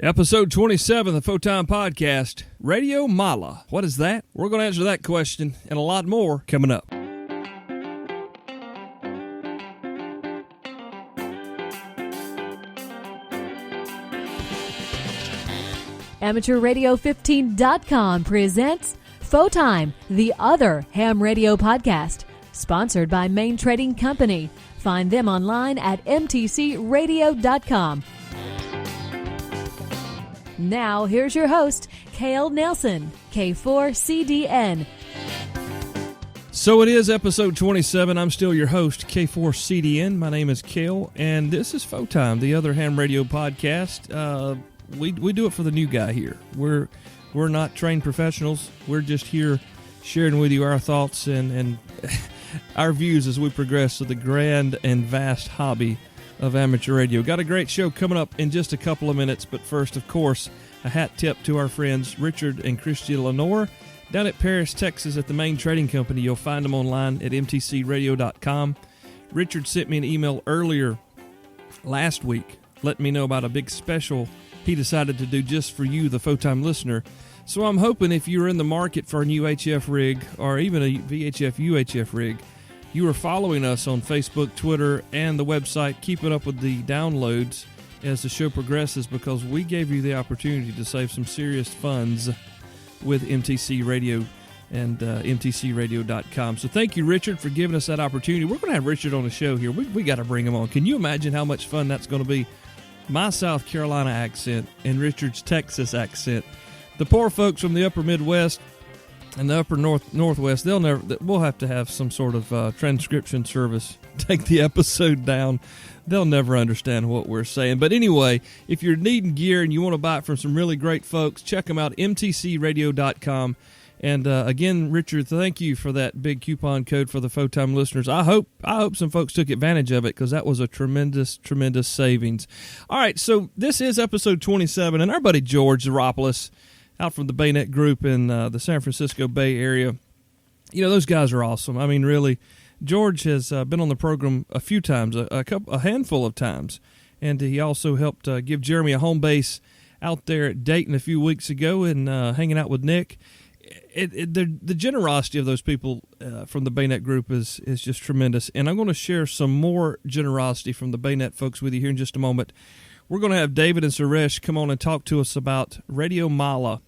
Episode 27 of the Photime Podcast, Radio-Nepal. What is that? We're going to answer that question and a lot more coming up. AmateurRadio15.com presents Photime, the other ham radio podcast, sponsored by Main Trading Company. Find them online at mtcradio.com. Now, here's your host, Cale Nelson, K4CDN. So it is episode 27. I'm still your host, K4CDN. My name is Cale, and this is Photime, the other ham radio podcast. We do it for the new guy here. We're not trained professionals. We're just here sharing with you our thoughts and our views as we progress to the grand and vast hobby of amateur radio. Got a great show coming up in just a couple of minutes, but first, of course, a hat tip to our friends Richard and Christy Lenore down at Paris, Texas at the Main Trading Company. You'll find them online at mtcradio.com. Richard sent me an email earlier last week letting me know about a big special he decided to do just for you, the Photime listener. So I'm hoping if you're in the market for a new HF rig or even a VHF UHF rig, you are following us on Facebook, Twitter, and the website, keeping up with the downloads as the show progresses, because we gave you the opportunity to save some serious funds with MTC Radio and mtcradio.com. So thank you, Richard, for giving us that opportunity. We're going to have Richard on the show here. We got to bring him on. Can you imagine how much fun that's going to be? My South Carolina accent and Richard's Texas accent. The poor folks from the upper Midwest and the upper Northwest, we'll have to have some sort of transcription service take the episode down. They'll never understand what we're saying. But anyway, if you're needing gear and you want to buy it from some really great folks, check them out, mtcradio.com. And again, Richard, thank you for that big coupon code for the Photime listeners. I hope some folks took advantage of it, because that was a tremendous, tremendous savings. All right, so this is episode 27, and our buddy George Zaropoulos out from the Bayonet Group in the San Francisco Bay Area. You know, those guys are awesome. I mean, really, George has been on the program a few times, a handful of times, and he also helped give Jeremy a home base out there at Dayton a few weeks ago and hanging out with Nick. The generosity of those people from the Bayonet Group is just tremendous, and I'm going to share some more generosity from the Bayonet folks with you here in just a moment. We're going to have David and Suresh come on and talk to us about Radio-Nepal,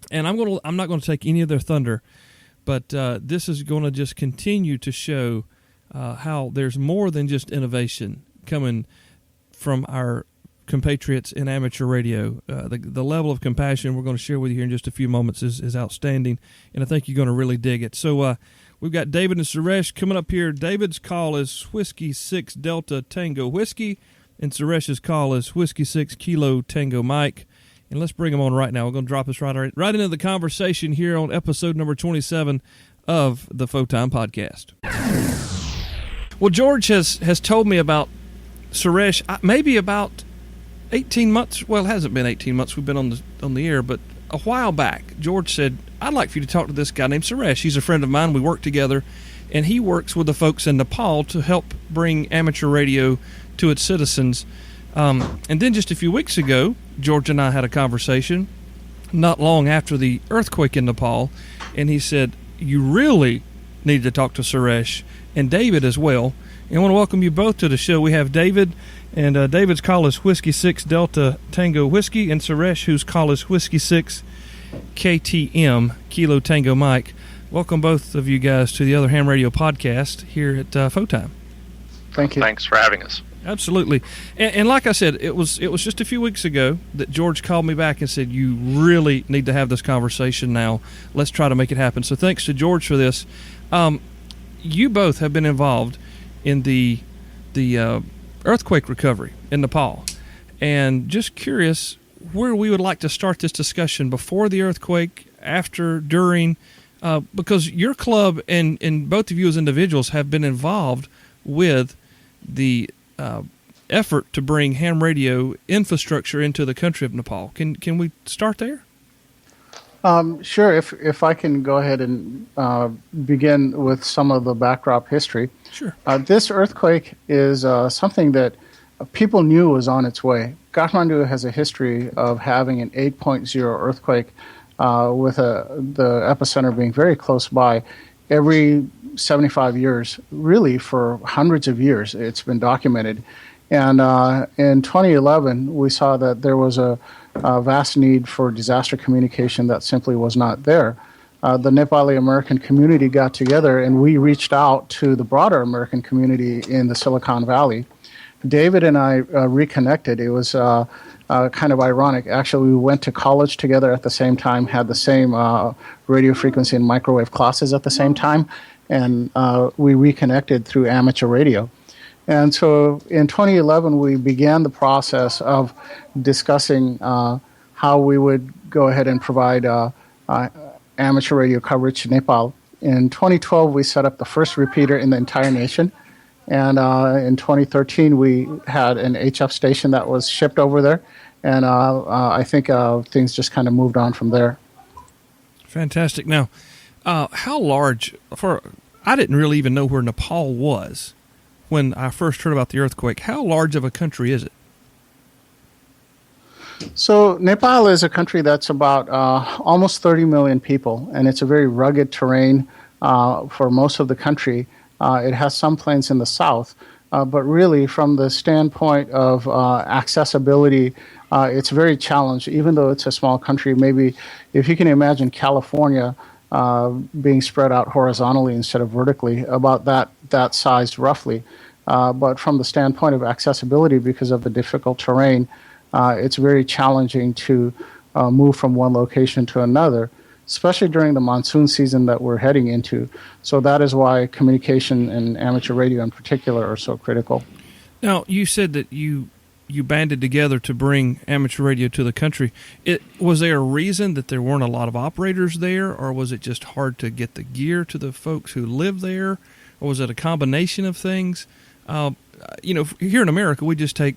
and I'm not going to take any of their thunder, but this is going to just continue to show how there's more than just innovation coming from our compatriots in amateur radio. The level of compassion we're going to share with you here in just a few moments is outstanding, and I think you're going to really dig it. So we've got David and Suresh coming up here. David's call is Whiskey 6 Delta Tango Whiskey, and Suresh's call is Whiskey 6 Kilo Tango Mike. And let's bring them on right now. We're going to drop us right into the conversation here on episode number 27 of the Photime Podcast. Well, George has told me about Suresh maybe about 18 months. Well, it hasn't been 18 months we've been on the air, but a while back, George said, I'd like for you to talk to this guy named Suresh. He's a friend of mine. We work together, and he works with the folks in Nepal to help bring amateur radio to its citizens. And then just a few weeks ago, George and I had a conversation not long after the earthquake in Nepal, and he said, you really need to talk to Suresh and David as well. And I want to welcome you both to the show. We have David, and David's call is Whiskey 6 Delta Tango Whiskey, and Suresh, whose call is Whiskey 6 KTM Kilo Tango Mike. Welcome both of you guys to the Other Ham Radio podcast here at Photime. Thank you. Thanks for having us. Absolutely. And like I said, it was just a few weeks ago that George called me back and said, you really need to have this conversation now. Let's try to make it happen. So thanks to George for this. You both have been involved in the earthquake recovery in Nepal. And just curious where we would like to start this discussion: before the earthquake, after, during, because your club and both of you as individuals have been involved with the effort to bring ham radio infrastructure into the country of Nepal. Can we start there? Sure. If I can go ahead and begin with some of the backdrop history. Sure. This earthquake is something that people knew was on its way, Kathmandu has a history of having an 8.0 earthquake with the epicenter being very close by every 75 years, really for hundreds of years. It's been documented. And in 2011, we saw that there was a vast need for disaster communication that simply was not there. The Nepali American community got together, and we reached out to the broader American community in the Silicon Valley. David and I reconnected. It was kind of ironic. Actually, we went to college together at the same time, had the same radio frequency and microwave classes at the same time, and we reconnected through amateur radio. And so in 2011, we began the process of discussing how we would go ahead and provide amateur radio coverage to Nepal. In 2012, we set up the first repeater in the entire nation. And in 2013, we had an HF station that was shipped over there. And I think things just kind of moved on from there. Fantastic. Now, how large, I didn't really even know where Nepal was when I first heard about the earthquake. How large of a country is it? So Nepal is a country that's about almost 30 million people, and it's a very rugged terrain for most of the country. It has some plains in the south, but really from the standpoint of accessibility, it's very challenged, even though it's a small country. Maybe if you can imagine California being spread out horizontally instead of vertically, about that size roughly. But from the standpoint of accessibility, because of the difficult terrain, it's very challenging to move from one location to another, especially during the monsoon season that we're heading into. So that is why communication and amateur radio in particular are so critical. Now, you said that you banded together to bring amateur radio to the country. Was there a reason that there weren't a lot of operators there, or was it just hard to get the gear to the folks who live there, or was it a combination of things? Here in America, we just take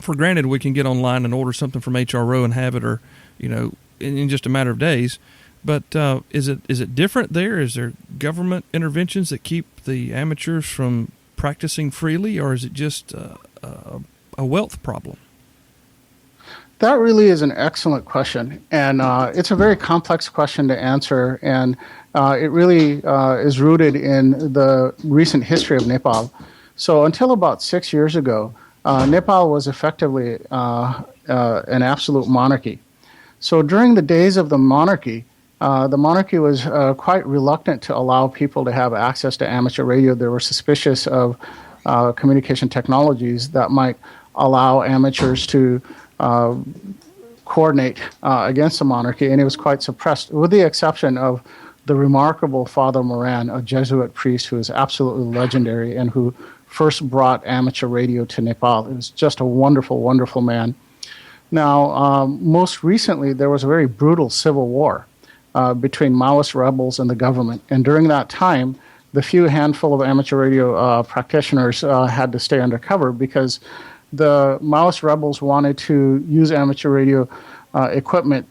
for granted we can get online and order something from HRO and have it, or in just a matter of days. But is it different there? Is there government interventions that keep the amateurs from practicing freely, or is it just a wealth problem? That really is an excellent question, and it's a very complex question to answer, and it really is rooted in the recent history of Nepal. So until about 6 years ago, Nepal was effectively an absolute monarchy. So during the days of the monarchy was quite reluctant to allow people to have access to amateur radio. They were suspicious of communication technologies that might allow amateurs to coordinate against the monarchy, and it was quite suppressed, with the exception of the remarkable Father Moran, a Jesuit priest who is absolutely legendary and who first brought amateur radio to Nepal. It was just a wonderful, wonderful man. Now, most recently, there was a very brutal civil war between Maoist rebels and the government, and during that time, the few handful of amateur radio practitioners had to stay undercover because the Maoist rebels wanted to use amateur radio equipment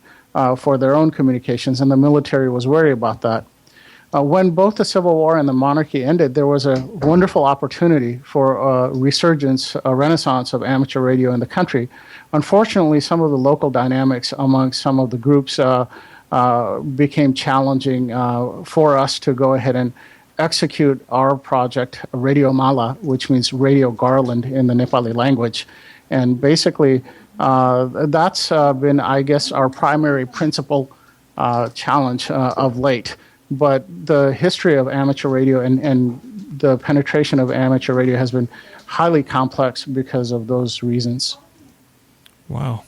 for their own communications, and the military was worried about that. When both the Civil War and the monarchy ended, there was a wonderful opportunity for a resurgence, a renaissance of amateur radio in the country. Unfortunately, some of the local dynamics amongst some of the groups became challenging for us to go ahead and execute our project, Radio Mala, which means radio garland in the Nepali language. And basically, that's been, I guess, our primary principal challenge of late. But the history of amateur radio and the penetration of amateur radio has been highly complex because of those reasons. Wow.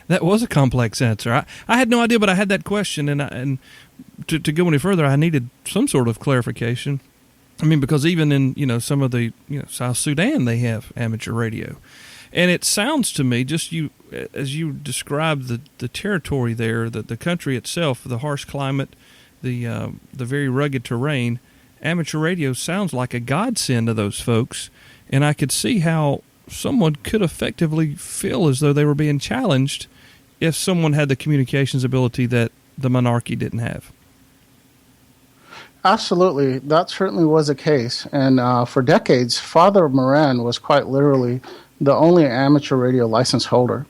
That was a complex answer. I had no idea, but I had that question, and to go any further, I needed some sort of clarification. I mean, because even in some of the South Sudan, they have amateur radio, and it sounds to me, just as you described the territory there, the country itself, the harsh climate, the very rugged terrain, amateur radio sounds like a godsend to those folks, and I could see how someone could effectively feel as though they were being challenged if someone had the communications ability that the monarchy didn't have. Absolutely. That certainly was the case. And for decades, Father Moran was quite literally the only amateur radio license holder.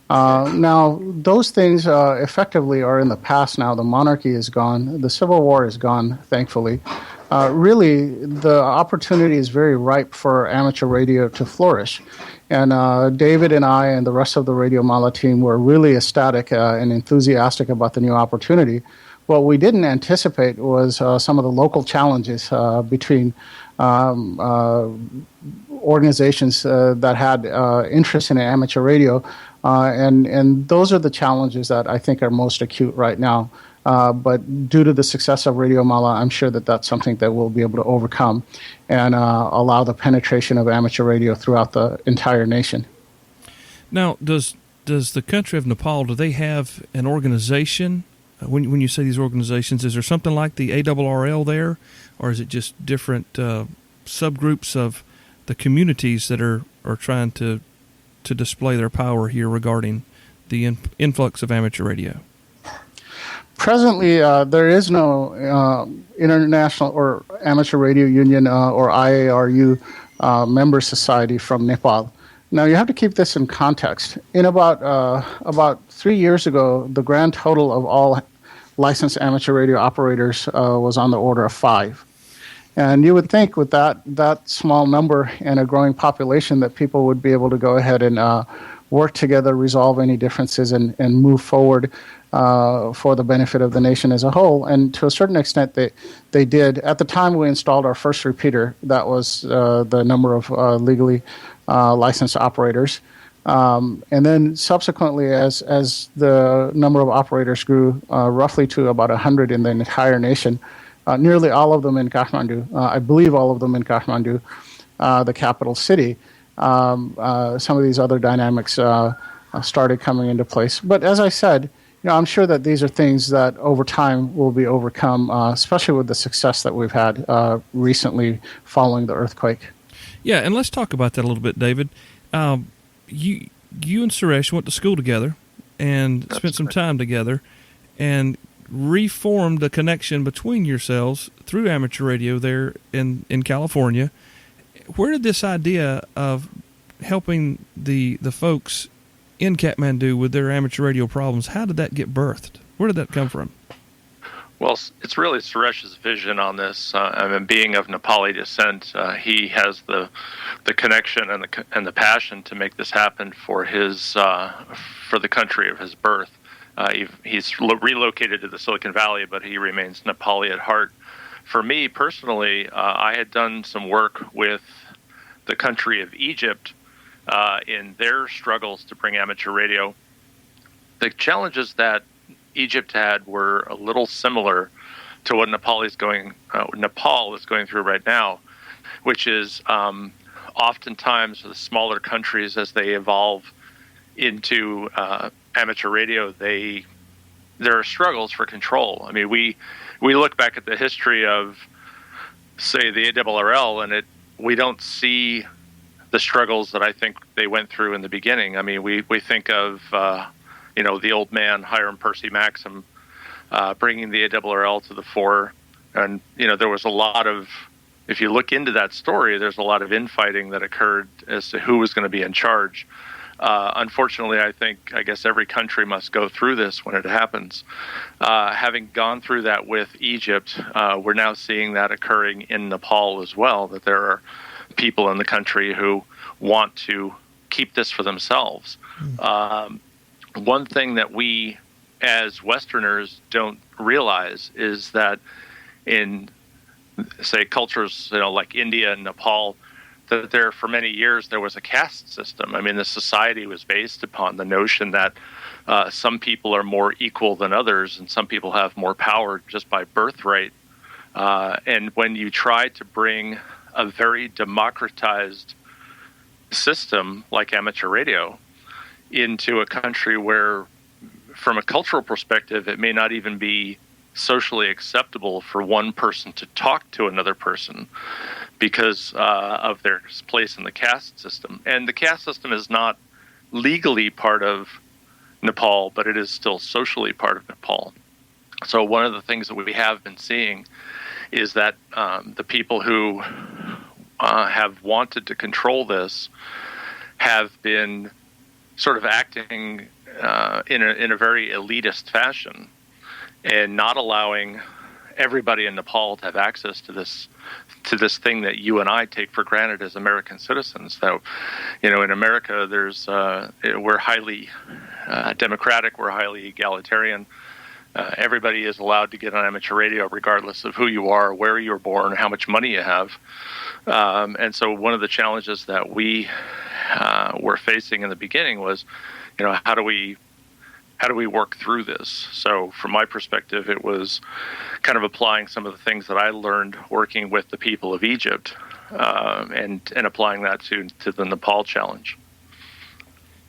Now, those things effectively are in the past now. The monarchy is gone. The Civil War is gone, thankfully. Really, the opportunity is very ripe for amateur radio to flourish. And David and I and the rest of the Radio Mala team were really ecstatic and enthusiastic about the new opportunity. What we didn't anticipate was some of the local challenges between organizations that had interest in amateur radio. And those are the challenges that I think are most acute right now. But due to the success of Radio Mala, I'm sure that that's something that we'll be able to overcome and allow the penetration of amateur radio throughout the entire nation. Now, does the country of Nepal, do they have an organization? When you say these organizations, is there something like the ARRL there, or is it just different subgroups of the communities that are trying to display their power here regarding the influx of amateur radio? Presently, there is no international or amateur radio union or IARU member society from Nepal. Now, you have to keep this in context. In about 3 years ago, the grand total of all licensed amateur radio operators was on the order of 5. And you would think with that small number and a growing population that people would be able to go ahead and work together, resolve any differences, and move forward for the benefit of the nation as a whole. And to a certain extent, they did. At the time we installed our first repeater, that was the number of legally licensed operators. And then subsequently, as the number of operators grew roughly to about 100 in the entire nation, nearly all of them in Kathmandu, I believe all of them in Kathmandu, the capital city, some of these other dynamics started coming into place. But as I said, I'm sure that these are things that over time will be overcome, especially with the success that we've had recently following the earthquake. Yeah, and let's talk about that a little bit, David. You and Suresh went to school together and spent some time together and reformed a connection between yourselves through amateur radio there in California. Where did this idea of helping the folks in Kathmandu with their amateur radio problems, how did that get birthed? Where did that come from? Well, it's really Suresh's vision on this. Being of Nepali descent, he has the connection and the passion to make this happen for the country of his birth. He's relocated to the Silicon Valley, but he remains Nepali at heart. For me personally, I had done some work with the country of Egypt in their struggles to bring amateur radio. The challenges that Egypt had were a little similar to what Nepal is going through right now, which is oftentimes the smaller countries, as they evolve into amateur radio, there are struggles for control. I mean, we look back at the history of, say, the ARRL, and we don't see the struggles that I think they went through in the beginning. I mean, we think of the old man Hiram Percy Maxim bringing the ARRL to the fore, and there was a lot of, if you look into that story, there's a lot of infighting that occurred as to who was going to be in charge. Unfortunately, I guess every country must go through this when it happens. Having gone through that with Egypt, we're now seeing that occurring in Nepal as well, that there are people in the country who want to keep this for themselves. One thing that we as Westerners don't realize is that in, say, cultures like India and Nepal, that there for many years there was a caste system. I mean, the society was based upon the notion that some people are more equal than others and some people have more power just by birthright. And when you try to bring a very democratized system like amateur radio into a country where, from a cultural perspective, it may not even be socially acceptable for one person to talk to another person because of their place in the caste system. And the caste system is not legally part of Nepal, but it is still socially part of Nepal. So one of the things that we have been seeing is that the people who have wanted to control this have been sort of acting in a very elitist fashion and not allowing everybody in Nepal to have access to this thing that you and I take for granted as American citizens. That, in America, we're highly democratic, we're highly egalitarian. Everybody is allowed to get on amateur radio regardless of who you are, where you were born, how much money you have. And so one of the challenges that we were facing in the beginning was, how do we work through this? So from my perspective, it was kind of applying some of the things that I learned working with the people of Egypt and applying that to the Nepal challenge.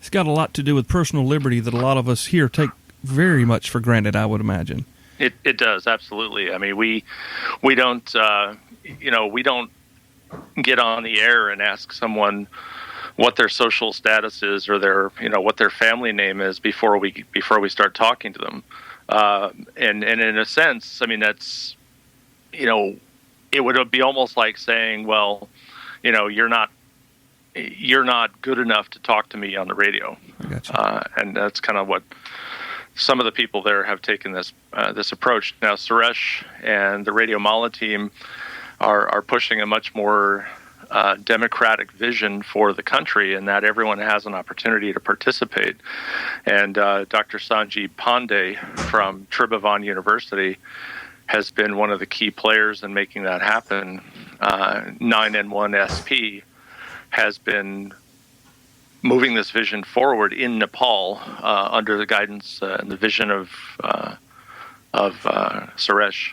It's got a lot to do with personal liberty that a lot of us here take very much for granted, I would imagine. It does, absolutely. I mean, we don't we don't get on the air and ask someone what their social status is or their what their family name is before we start talking to them. And in a sense, I mean, that's it would be almost like saying, well, you're not good enough to talk to me on the radio. I gotcha. And that's kind of what some of the people there have taken this approach. Now, Suresh and the Radio-Mala team are pushing a much more democratic vision for the country, and that everyone has an opportunity to participate. And Dr. Sanjeev Pandey from Tribhuvan University has been one of the key players in making that happen. 9N1SP has been moving this vision forward in Nepal under the guidance and the vision of Suresh.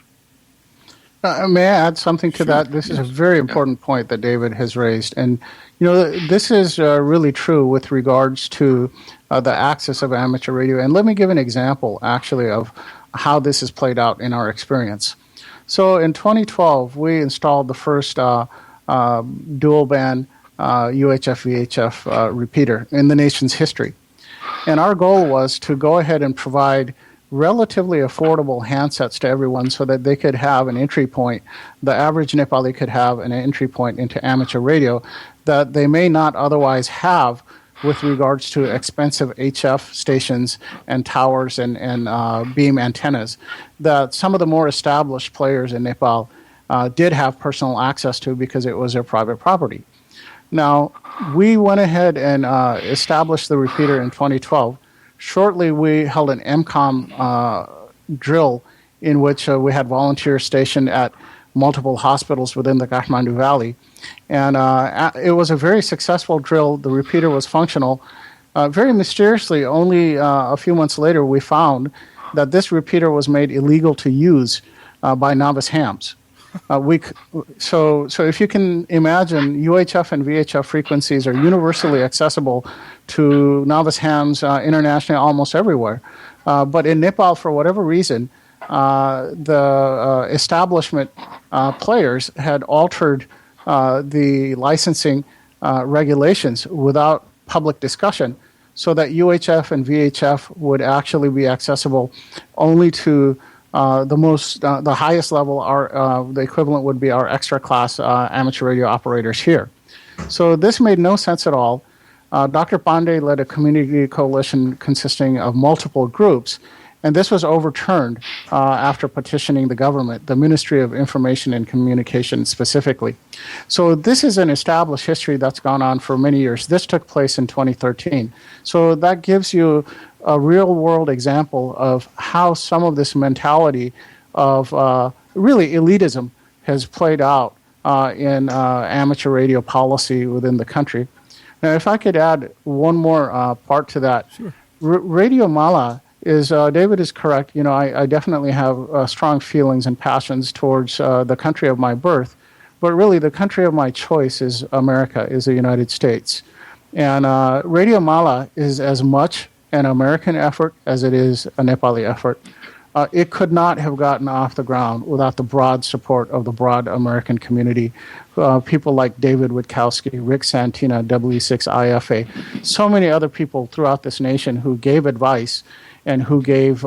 May I add something to that? This is a very important point that David has raised. And, this is really true with regards to the access of amateur radio. And let me give an example, actually, of how this has played out in our experience. So in 2012, we installed the first dual-band UHF-VHF repeater in the nation's history. And our goal was to go ahead and provide relatively affordable handsets to everyone so that they could have an entry point. The average Nepali could have an entry point into amateur radio that they may not otherwise have with regards to expensive HF stations and towers and beam antennas that some of the more established players in Nepal did have personal access to because it was their private property. Now, we went ahead and established the repeater in 2012. Shortly, we held an MCOM drill in which we had volunteers stationed at multiple hospitals within the Kathmandu Valley. And it was a very successful drill. The repeater was functional. Very mysteriously, only a few months later, we found that this repeater was made illegal to use by novice hams. So if you can imagine, UHF and VHF frequencies are universally accessible to novice hams internationally almost everywhere. But in Nepal, for whatever reason, the establishment players had altered the licensing regulations without public discussion so that UHF and VHF would actually be accessible only to the highest level. The equivalent would be our extra class amateur radio operators here. So this made no sense at all. Dr. Pandey led a community coalition consisting of multiple groups, and this was overturned after petitioning the government, the Ministry of Information and Communication specifically. So this is an established history that's gone on for many years. This took place in 2013. So that gives you a real-world example of how some of this mentality of really elitism has played out in amateur radio policy within the country. Now, if I could add one more part to that. Sure. Radio-Mala is, David is correct, I definitely have strong feelings and passions towards the country of my birth, but really the country of my choice is America, is the United States. And Radio-Mala is as much an American effort as it is a Nepali effort. It could not have gotten off the ground without the broad support of the broad American community. People like David Witkowski, Rick Santina, WE6IFA, so many other people throughout this nation who gave advice and who gave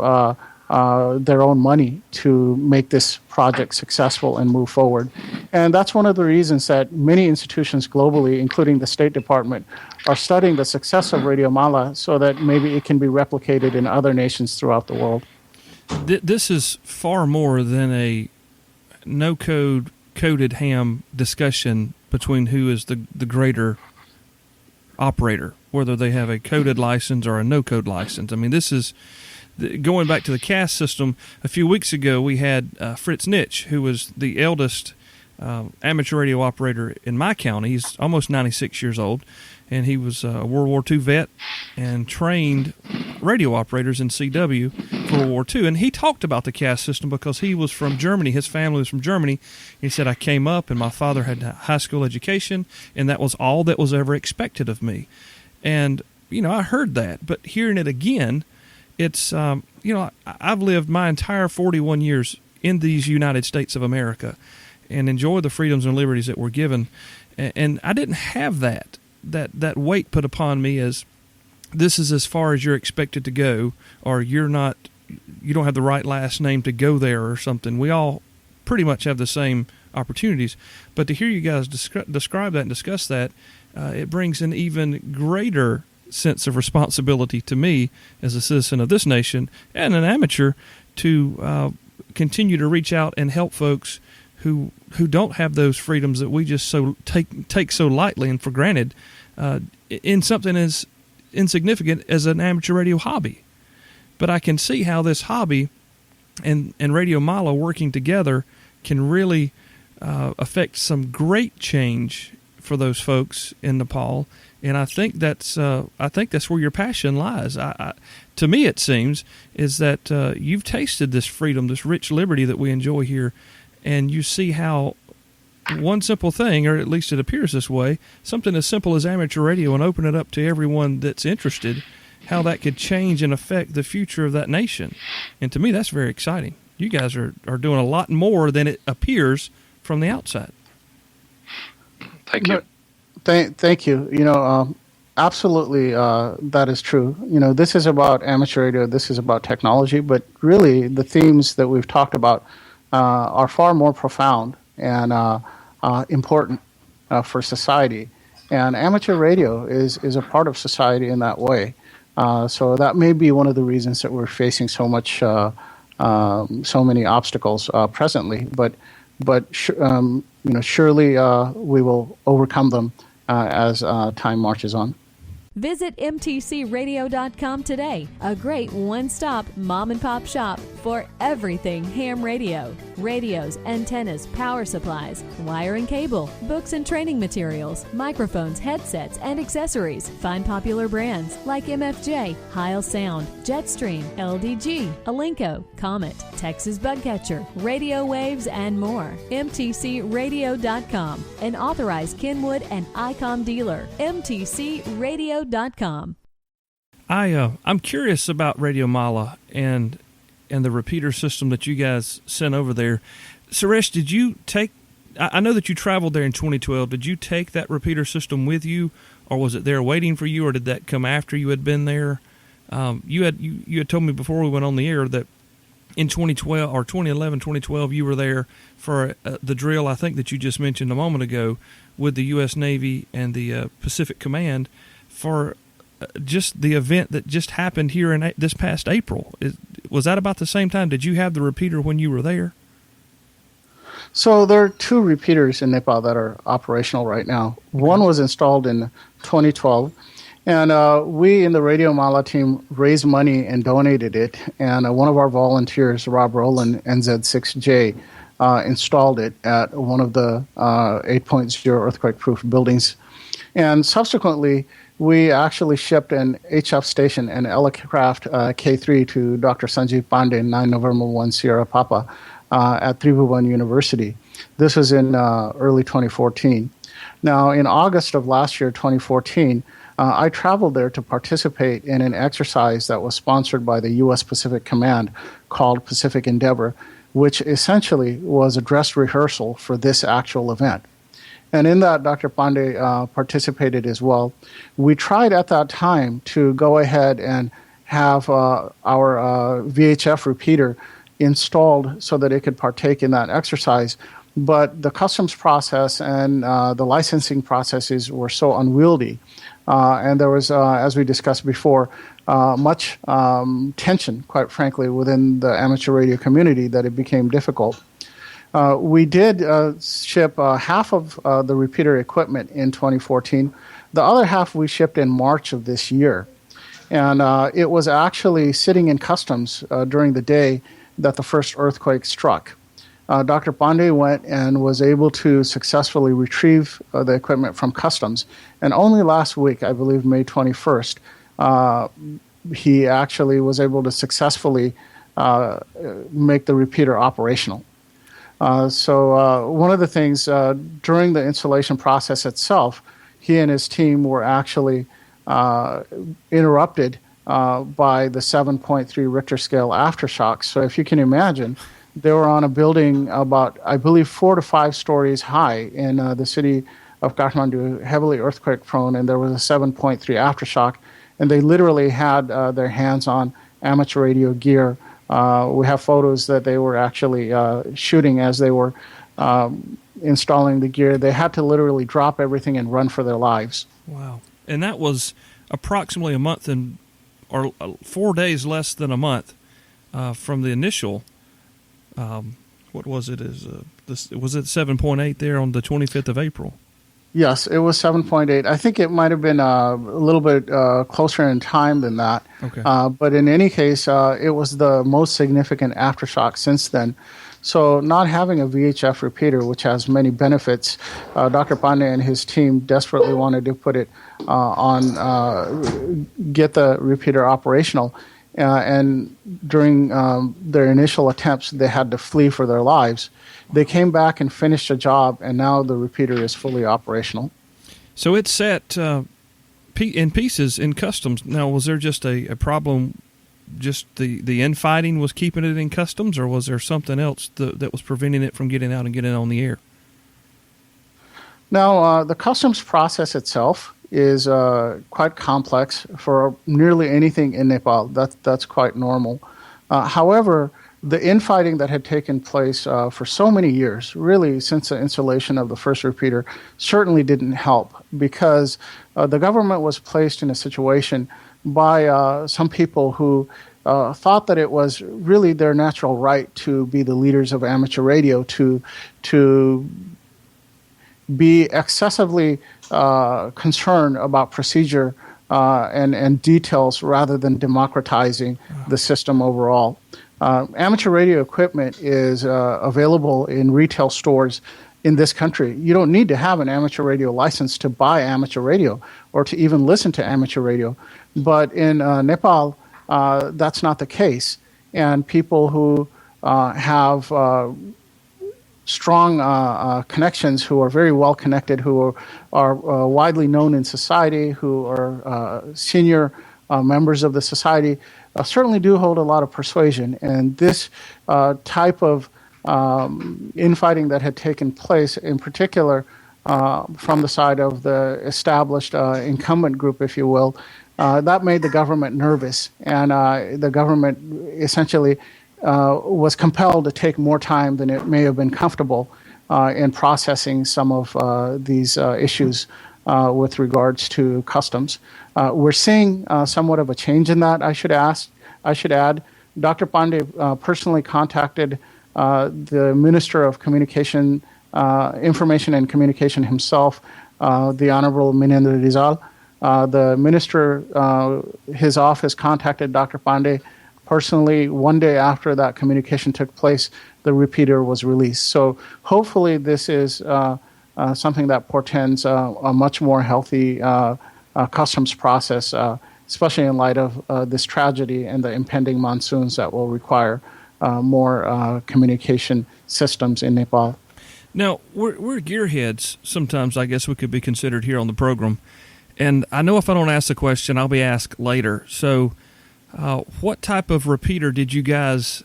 their own money to make this project successful and move forward. And that's one of the reasons that many institutions globally, including the State Department, are studying the success of Radio Mala so that maybe it can be replicated in other nations throughout the world. This is far more than a no-coded ham discussion between who is the greater operator, whether they have a coded license or a no-code license. I mean, this is going back to the caste system. A few weeks ago, we had Fritz Nitsch, who was the eldest amateur radio operator in my county. He's almost 96 years old, and he was a World War II vet and trained radio operators in CW for World War II. And he talked about the caste system because he was from Germany. His family was from Germany. He said, I came up, and my father had a high school education, and that was all that was ever expected of me. And, I heard that. But hearing it again, it's, I've lived my entire 41 years in these United States of America and enjoyed the freedoms and liberties that were given. And I didn't have that weight put upon me as this is as far as you're expected to go, or you don't have the right last name to go there or something. We all pretty much have the same opportunities. But to hear you guys describe that and discuss that, it brings an even greater sense of responsibility to me as a citizen of this nation and an amateur to continue to reach out and help folks who don't have those freedoms that we just so take so lightly and for granted in something as insignificant as an amateur radio hobby. But I can see how this hobby and Radio Mala working together can really affect some great change for those folks in Nepal. And I think that's where your passion lies. To me, it seems is that you've tasted this freedom, this rich liberty that we enjoy here, and you see how one simple thing, or at least it appears this way, something as simple as amateur radio and open it up to everyone that's interested, how that could change and affect the future of that nation. And to me, that's very exciting. You guys are doing a lot more than it appears from the outside. Thank you. Thank you. Absolutely, that is true. This is about amateur radio. This is about technology. But really, the themes that we've talked about are far more profound and important for society. And amateur radio is a part of society in that way. So that may be one of the reasons that we're facing so many obstacles presently. But surely we will overcome them as time marches on. Visit mtcradio.com today, a great one-stop mom-and-pop shop for everything ham radio. Radios, antennas, power supplies, wire and cable, books and training materials, microphones, headsets, and accessories. Find popular brands like MFJ, Heil Sound, Jetstream, LDG, Alinco, Comet, Texas Bugcatcher, Radio Waves, and more. mtcradio.com, an authorized Kenwood and ICOM dealer. mtcradio.com. I'm curious about Radio Mala and the repeater system that you guys sent over there. Suresh, did you take? I know that you traveled there in 2012. Did you take that repeater system with you, or was it there waiting for you, or did that come after you had been there? You had told me before we went on the air that in 2012 or 2011, 2012, you were there for the drill I think that you just mentioned a moment ago with the U.S. Navy and the Pacific Command for just the event that just happened here in this past April. Was that about the same time? Did you have the repeater when you were there? So there are two repeaters in Nepal that are operational right now. One was installed in 2012, and we in the Radio Mala team raised money and donated it, and one of our volunteers, Rob Rowland, NZ6J, installed it at one of the 8.0 earthquake-proof buildings. And subsequently, we actually shipped an HF station, an Elecraft K3 to Dr. Sanjeev Pandey, 9 November 1 Sierra Papa, at Tribhuvan University. This was in early 2014. Now, in August of last year, 2014, I traveled there to participate in an exercise that was sponsored by the U.S. Pacific Command called Pacific Endeavor, which essentially was a dress rehearsal for this actual event. And in that, Dr. Pandey participated as well. We tried at that time to go ahead and have our VHF repeater installed so that it could partake in that exercise. But the customs process and the licensing processes were so unwieldy. And there was, as we discussed before, much tension, quite frankly, within the amateur radio community that it became difficult. We did ship half of the repeater equipment in 2014. The other half we shipped in March of this year. And it was actually sitting in customs during the day that the first earthquake struck. Dr. Pandey went and was able to successfully retrieve the equipment from customs. And only last week, I believe May 21st, he actually was able to successfully make the repeater operational. So one of the things during the installation process itself, he and his team were actually interrupted by the 7.3 Richter scale aftershocks. So if you can imagine, they were on a building about, I believe, 4 to 5 stories high in the city of Kathmandu, heavily earthquake prone, and there was a 7.3 aftershock, and they literally had their hands on amateur radio gear. We have photos that they were actually shooting as they were installing the gear. They had to literally drop everything and run for their lives. Wow. And that was approximately a month or 4 days less than a month from the initial. What was it? Was it 7.8 there on the 25th of April? Yes, it was 7.8. I think it might have been a little bit closer in time than that. Okay. But in any case, it was the most significant aftershock since then. So not having a VHF repeater, which has many benefits, Dr. Pandey and his team desperately wanted to put it get the repeater operational. And during their initial attempts, they had to flee for their lives. They came back and finished the job, and now the repeater is fully operational. So it's set in pieces in customs. Now, was there just a problem, just the infighting was keeping it in customs, or was there something else that was preventing it from getting out and getting on the air? Now, the customs process itself is quite complex for nearly anything in Nepal. That's quite normal. However, the infighting that had taken place for so many years, really since the installation of the first repeater, certainly didn't help, because the government was placed in a situation by some people who thought that it was really their natural right to be the leaders of amateur radio, to be excessively concerned about procedure and details rather than democratizing the system overall. Amateur radio equipment is available in retail stores in this country. You don't need to have an amateur radio license to buy amateur radio or to even listen to amateur radio. But in Nepal, that's not the case. And people who have strong connections, who are very well connected, who are widely known in society, who are senior members of the society, certainly do hold a lot of persuasion. And this type of infighting that had taken place, in particular from the side of the established incumbent group, if you will, that made the government nervous. And the government essentially was compelled to take more time than it may have been comfortable in processing some of these issues with regards to customs. We're seeing somewhat of a change in that, I should add. Dr. Pandey personally contacted the Minister of Communication, Information and Communication himself, the Honorable Minendra Rizal. The minister, his office contacted Dr. Pandey personally. One day after that communication took place, the repeater was released. So hopefully this is something that portends a much more healthy customs process, especially in light of this tragedy and the impending monsoons that will require more communication systems in Nepal. Now, we're gearheads. Sometimes I guess we could be considered here on the program. And I know if I don't ask the question, I'll be asked later. So what type of repeater did you guys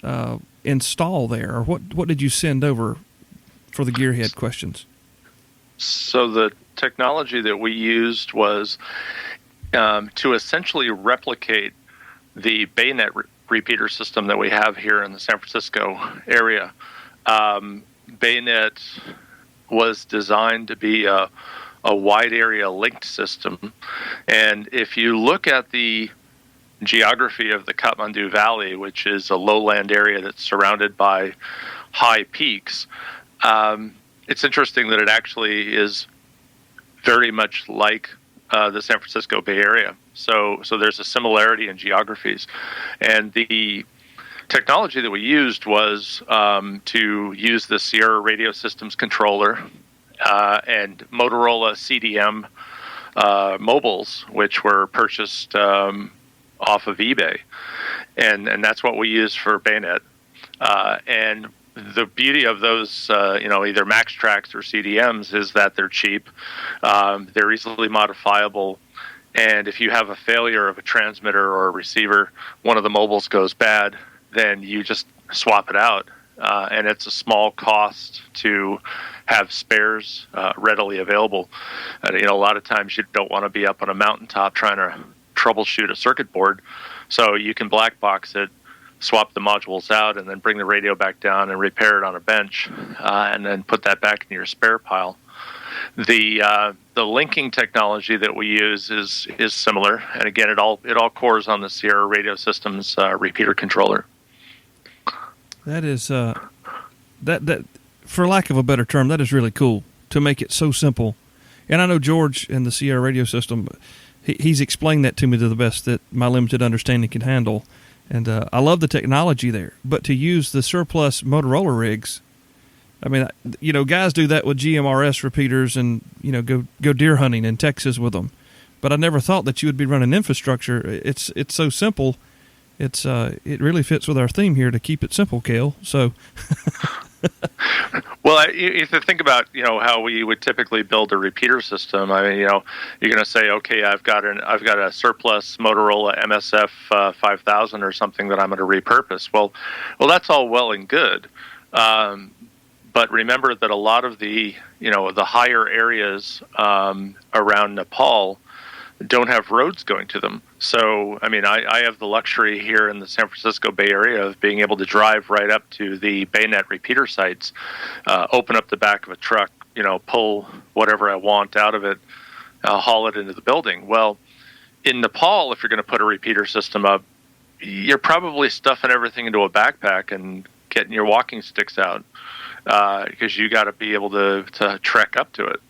install there? Or what did you send over for the gearhead questions? So the technology that we used was to essentially replicate the bayonet repeater system that we have here in the San Francisco area. Bayonet was designed to be a wide area linked system, and if you look at the geography of the Kathmandu Valley, which is a lowland area that's surrounded by high peaks, it's interesting that it actually is very much like the San Francisco Bay Area. So there's a similarity in geographies. And the technology that we used was to use the Sierra Radio Systems controller and Motorola CDM mobiles, which were purchased off of eBay. And that's what we use for bayonet. And the beauty of those, either Max Tracks or CDMs is that they're cheap, they're easily modifiable, and if you have a failure of a transmitter or a receiver, one of the mobiles goes bad, then you just swap it out, and it's a small cost to have spares readily available. A lot of times you don't want to be up on a mountaintop trying to troubleshoot a circuit board, so you can black box it, swap the modules out, and then bring the radio back down and repair it on a bench, and then put that back in your spare pile. The linking technology that we use is similar, and again, it all cores on the Sierra Radio Systems repeater controller. That is that for lack of a better term, that is really cool to make it so simple. And I know George in the Sierra Radio System, he's explained that to me to the best that my limited understanding can handle. And I love the technology there. But to use the surplus Motorola rigs, I mean, guys do that with GMRS repeaters and, go deer hunting in Texas with them. But I never thought that you would be running infrastructure. It's so simple. It really fits with our theme here to keep it simple, Cale. So... Well, if you think about how we would typically build a repeater system, I mean, you're going to say, okay, I've got a surplus Motorola MSF 5000 or something that I'm going to repurpose. Well, that's all well and good, but remember that a lot of the the higher areas around Nepal don't have roads going to them. So, I mean, I have the luxury here in the San Francisco Bay Area of being able to drive right up to the bayonet repeater sites, open up the back of a truck, pull whatever I want out of it, haul it into the building. Well, in Nepal, if you're going to put a repeater system up, you're probably stuffing everything into a backpack and getting your walking sticks out, because you got to be able to trek up to it.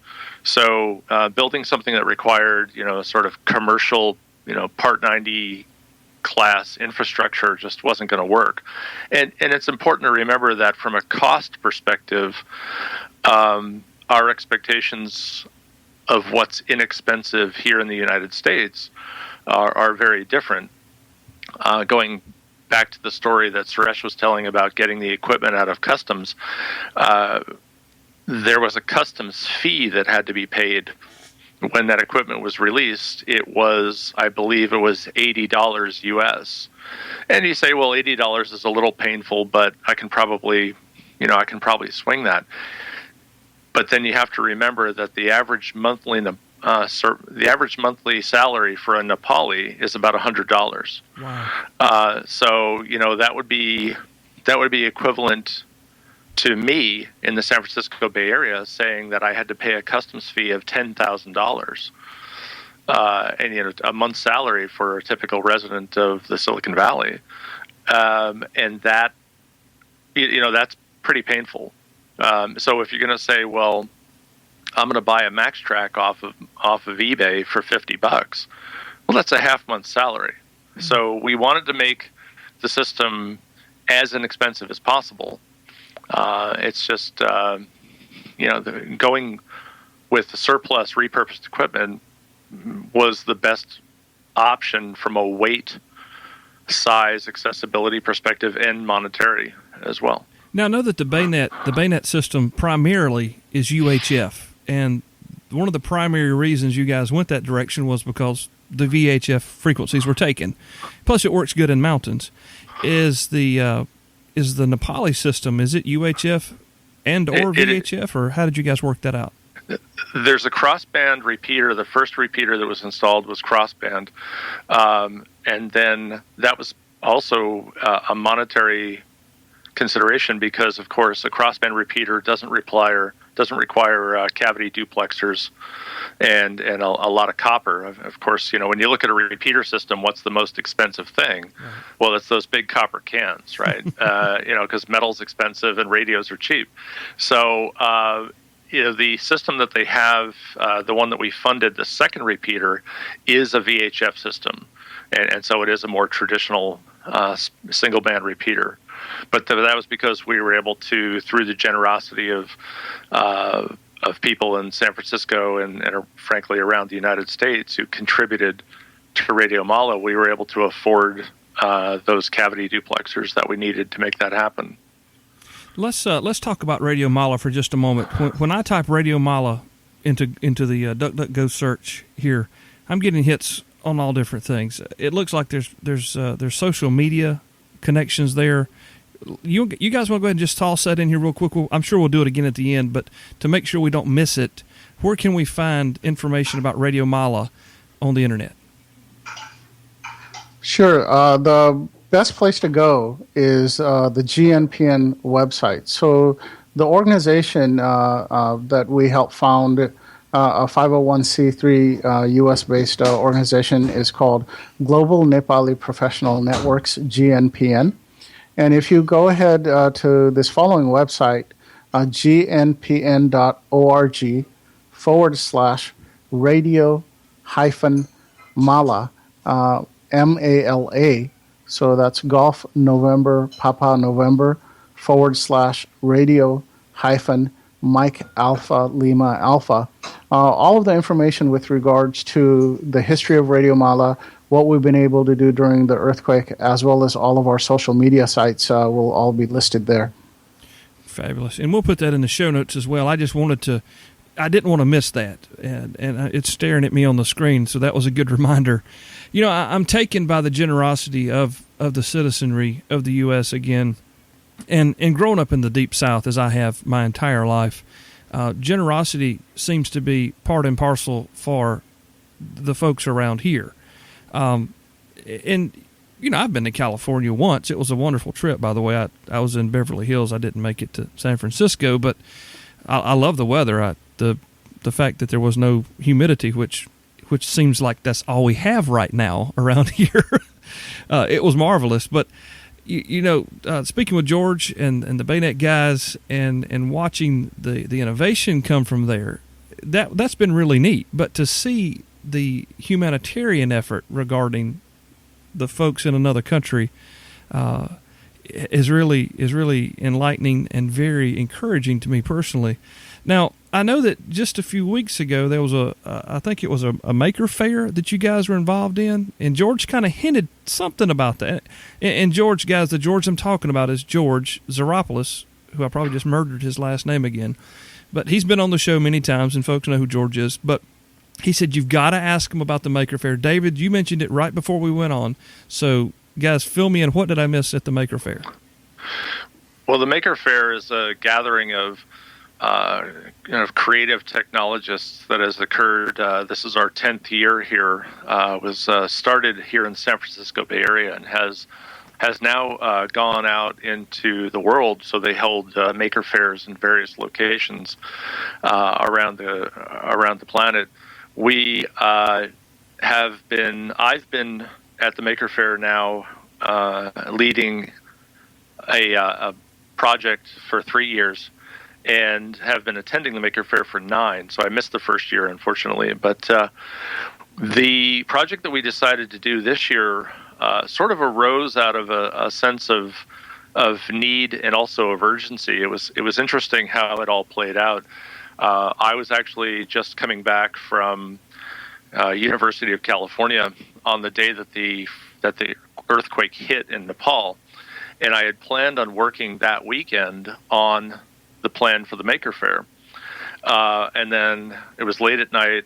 So building something that required, a sort of commercial, Part 90 class infrastructure just wasn't going to work. And it's important to remember that from a cost perspective, our expectations of what's inexpensive here in the United States are very different. Going back to the story that Suresh was telling about getting the equipment out of customs, there was a customs fee that had to be paid when that equipment was released. It was, I believe it was $80 US. And you say, well, $80 is a little painful, but I can probably swing that. But then you have to remember that the average monthly salary for a Nepali is about $100. Wow. So that would be equivalent to me in the San Francisco Bay Area saying that I had to pay a customs fee of $10,000, and a month's salary for a typical resident of the Silicon Valley, and that that's pretty painful. So if you're going to say, well, I'm going to buy a Max Track off of eBay for $50, well, that's a half month's salary. Mm-hmm. So we wanted to make the system as inexpensive as possible. It's just, going with the surplus repurposed equipment was the best option from a weight, size, accessibility perspective, and monetary as well. Now, I know that the bayonet system primarily is UHF, and one of the primary reasons you guys went that direction was because the VHF frequencies were taken. Plus, it works good in mountains. Is the Nepali system, is it UHF and or VHF, or how did you guys work that out? there's a crossband repeater. The first repeater that was installed was crossband, and then that was also a monetary consideration because, of course, a crossband repeater doesn't require cavity duplexers and a lot of copper. Of course, when you look at a repeater system, what's the most expensive thing? Right. Well, it's those big copper cans, right? Because metal's expensive and radios are cheap. So, the system that they have, the one that we funded, the second repeater, is a VHF system. And so it is a more traditional single band repeater. But that was because we were able to, through the generosity of people in San Francisco and frankly around the United States who contributed to Radio Mala, we were able to afford those cavity duplexers that we needed to make that happen. Let's talk about Radio Mala for just a moment. When I type Radio Mala into the DuckDuckGo search here, I'm getting hits on all different things. It looks like there's social media connections there. You guys want to go ahead and just toss that in here real quick? I'm sure we'll do it again at the end, but to make sure we don't miss it, where can we find information about Radio Mala on the internet? Sure. The best place to go is the GNPN website. So the organization that we helped found, a 501c3 U.S.-based organization, is called Global Nepali Professional Networks, GNPN. And if you go ahead to this following website, gnpn.org/radio-mala, MALA, so that's Golf November Papa November /radio-Mike Alpha Lima Alpha. All of the information with regards to the history of Radio Mala, what we've been able to do during the earthquake, as well as all of our social media sites will all be listed there. Fabulous. And we'll put that in the show notes as well. I didn't want to miss that, and it's staring at me on the screen, so that was a good reminder. I'm taken by the generosity of the citizenry of the U.S. again, and growing up in the Deep South, as I have my entire life, generosity seems to be part and parcel for the folks around here. And I've been to California once. It was a wonderful trip, by the way. I was in Beverly Hills. I didn't make it to San Francisco, but I love the weather. The fact that there was no humidity, which seems like that's all we have right now around here. It was marvelous. But speaking with George and the Bayonet guys and watching the innovation come from there, that's been really neat. But to see the humanitarian effort regarding the folks in another country is really enlightening and very encouraging to me personally. Now, I know that just a few weeks ago there was I think it was a maker fair that you guys were involved in, and George kind of hinted something about that. And George, guys, the George I'm talking about is George Zaropoulos, who I probably just murdered his last name again, but he's been on the show many times, and folks know who George is. But he said you've got to ask him about the maker fair. David, you mentioned it right before we went on, so guys, fill me in. What did I miss at the maker fair? Well, the maker fair is a gathering of creative technologists that has occurred. This is our 10th year here. Was started here in the San Francisco Bay Area and has now gone out into the world. So they held maker fairs in various locations around the planet. I've been at the maker fair now, leading a project for 3 years, and have been attending the Maker Faire for 9. So I missed the first year, unfortunately. But the project that we decided to do this year sort of arose out of a sense of need and also of urgency. It was interesting how it all played out. I was actually just coming back from University of California on the day that the earthquake hit in Nepal, and I had planned on working that weekend on the plan for the Maker Faire. And then it was late at night.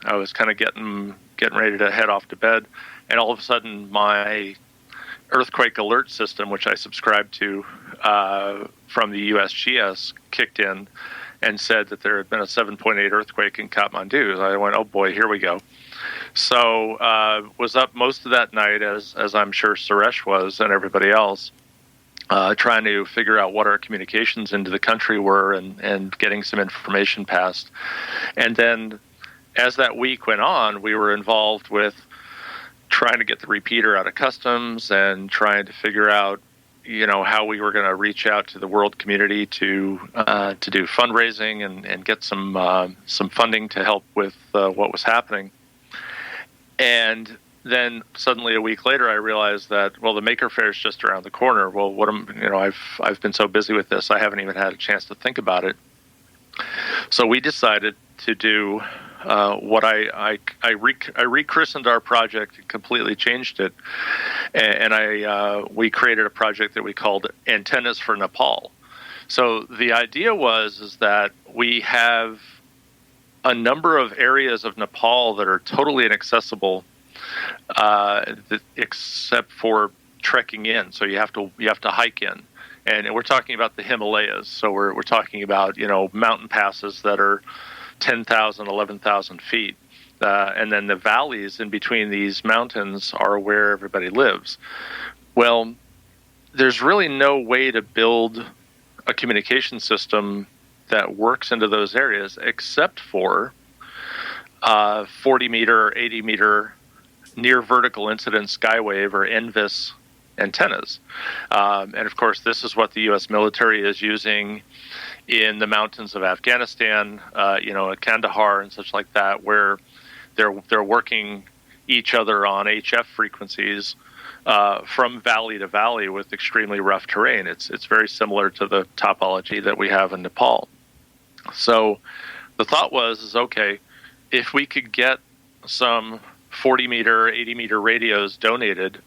I was kind of getting ready to head off to bed, and all of a sudden my earthquake alert system, which I subscribed to from the USGS, kicked in, and said that there had been a 7.8 earthquake in Kathmandu. I went, oh boy, here we go. So was up most of that night, as I'm sure Suresh was and everybody else, trying to figure out what our communications into the country were and getting some information passed. And then as that week went on, we were involved with trying to get the repeater out of customs and trying to figure out, how we were going to reach out to the world community to do fundraising and get some funding to help with what was happening. And then suddenly a week later, I realized that, well, the Maker Faire is just around the corner. Well, I've been so busy with this, I haven't even had a chance to think about it. So we decided to do what I rechristened our project and completely changed it, and we created a project that we called Antennas for Nepal. So the idea is that we have a number of areas of Nepal that are totally inaccessible, except for trekking in. So you have to hike in, and we're talking about the Himalayas. So we're talking about mountain passes that are 10,000, 11,000 feet, and then the valleys in between these mountains are where everybody lives. Well, there's really no way to build a communication system that works into those areas except for 40-meter or 80-meter near vertical incidence skywave or NVIS antennas. And of course, this is what the U.S. military is using in the mountains of Afghanistan, at Kandahar and such like that, where they're working each other on HF frequencies from valley to valley with extremely rough terrain. It's very similar to the topology that we have in Nepal. So the thought is okay, if we could get some 40-meter, 80-meter radios donated,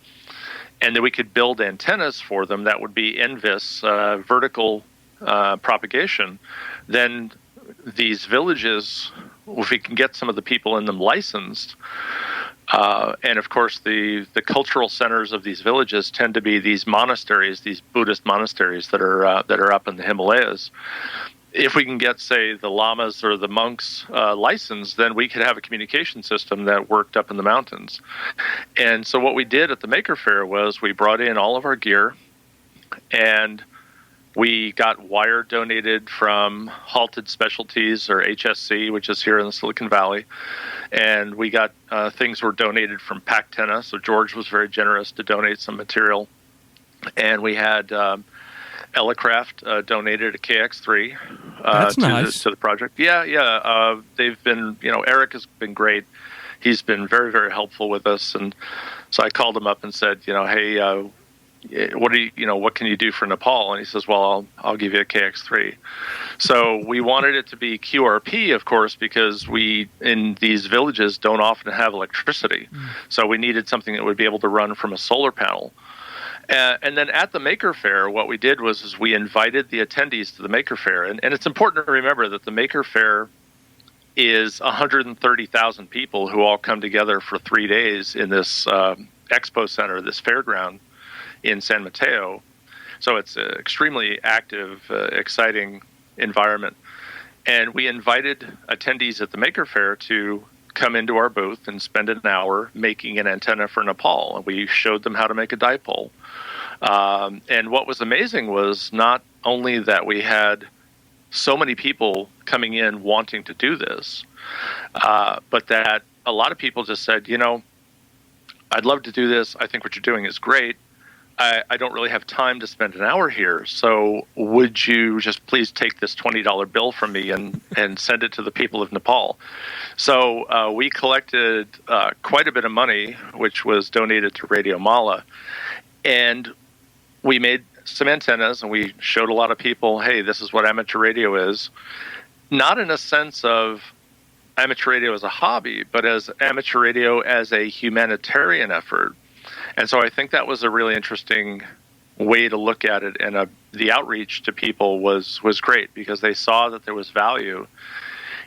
and then we could build antennas for them that would be NVIS, vertical propagation, then these villages, if we can get some of the people in them licensed, and of course the cultural centers of these villages tend to be these monasteries, these Buddhist monasteries that are up in the Himalayas. If we can get, say, the lamas or the monks licensed, then we could have a communication system that worked up in the mountains. And so what we did at the Maker Faire was we brought in all of our gear, and we got wire donated from Halted Specialties, or HSC, which is here in the Silicon Valley. And we got things were donated from Pactena, so George was very generous to donate some material. And we had Elecraft donated a KX3 to the project. Yeah. They've been, Eric has been great. He's been very, very helpful with us. And so I called him up and said, hey, what can you do for Nepal? And he says, well, I'll give you a KX3. So we wanted it to be QRP, of course, because we in these villages don't often have electricity. So we needed something that would be able to run from a solar panel. And then at the Maker Faire, what we did was we invited the attendees to the Maker Faire. And it's important to remember that the Maker Faire is 130,000 people who all come together for 3 days in this expo center, this fairground in San Mateo. So it's an extremely active, exciting environment. And we invited attendees at the Maker Faire to come into our booth and spend an hour making an antenna for Nepal. And we showed them how to make a dipole. And what was amazing was not only that we had so many people coming in wanting to do this, but that a lot of people just said, I'd love to do this. I think what you're doing is great. I don't really have time to spend an hour here. So would you just please take this $20 bill from me and send it to the people of Nepal? So we collected quite a bit of money, which was donated to Radio-Mala. And we made some antennas, and we showed a lot of people, hey, this is what amateur radio is. Not in a sense of amateur radio as a hobby, but as amateur radio as a humanitarian effort. And so I think that was a really interesting way to look at it, and the outreach to people was great because they saw that there was value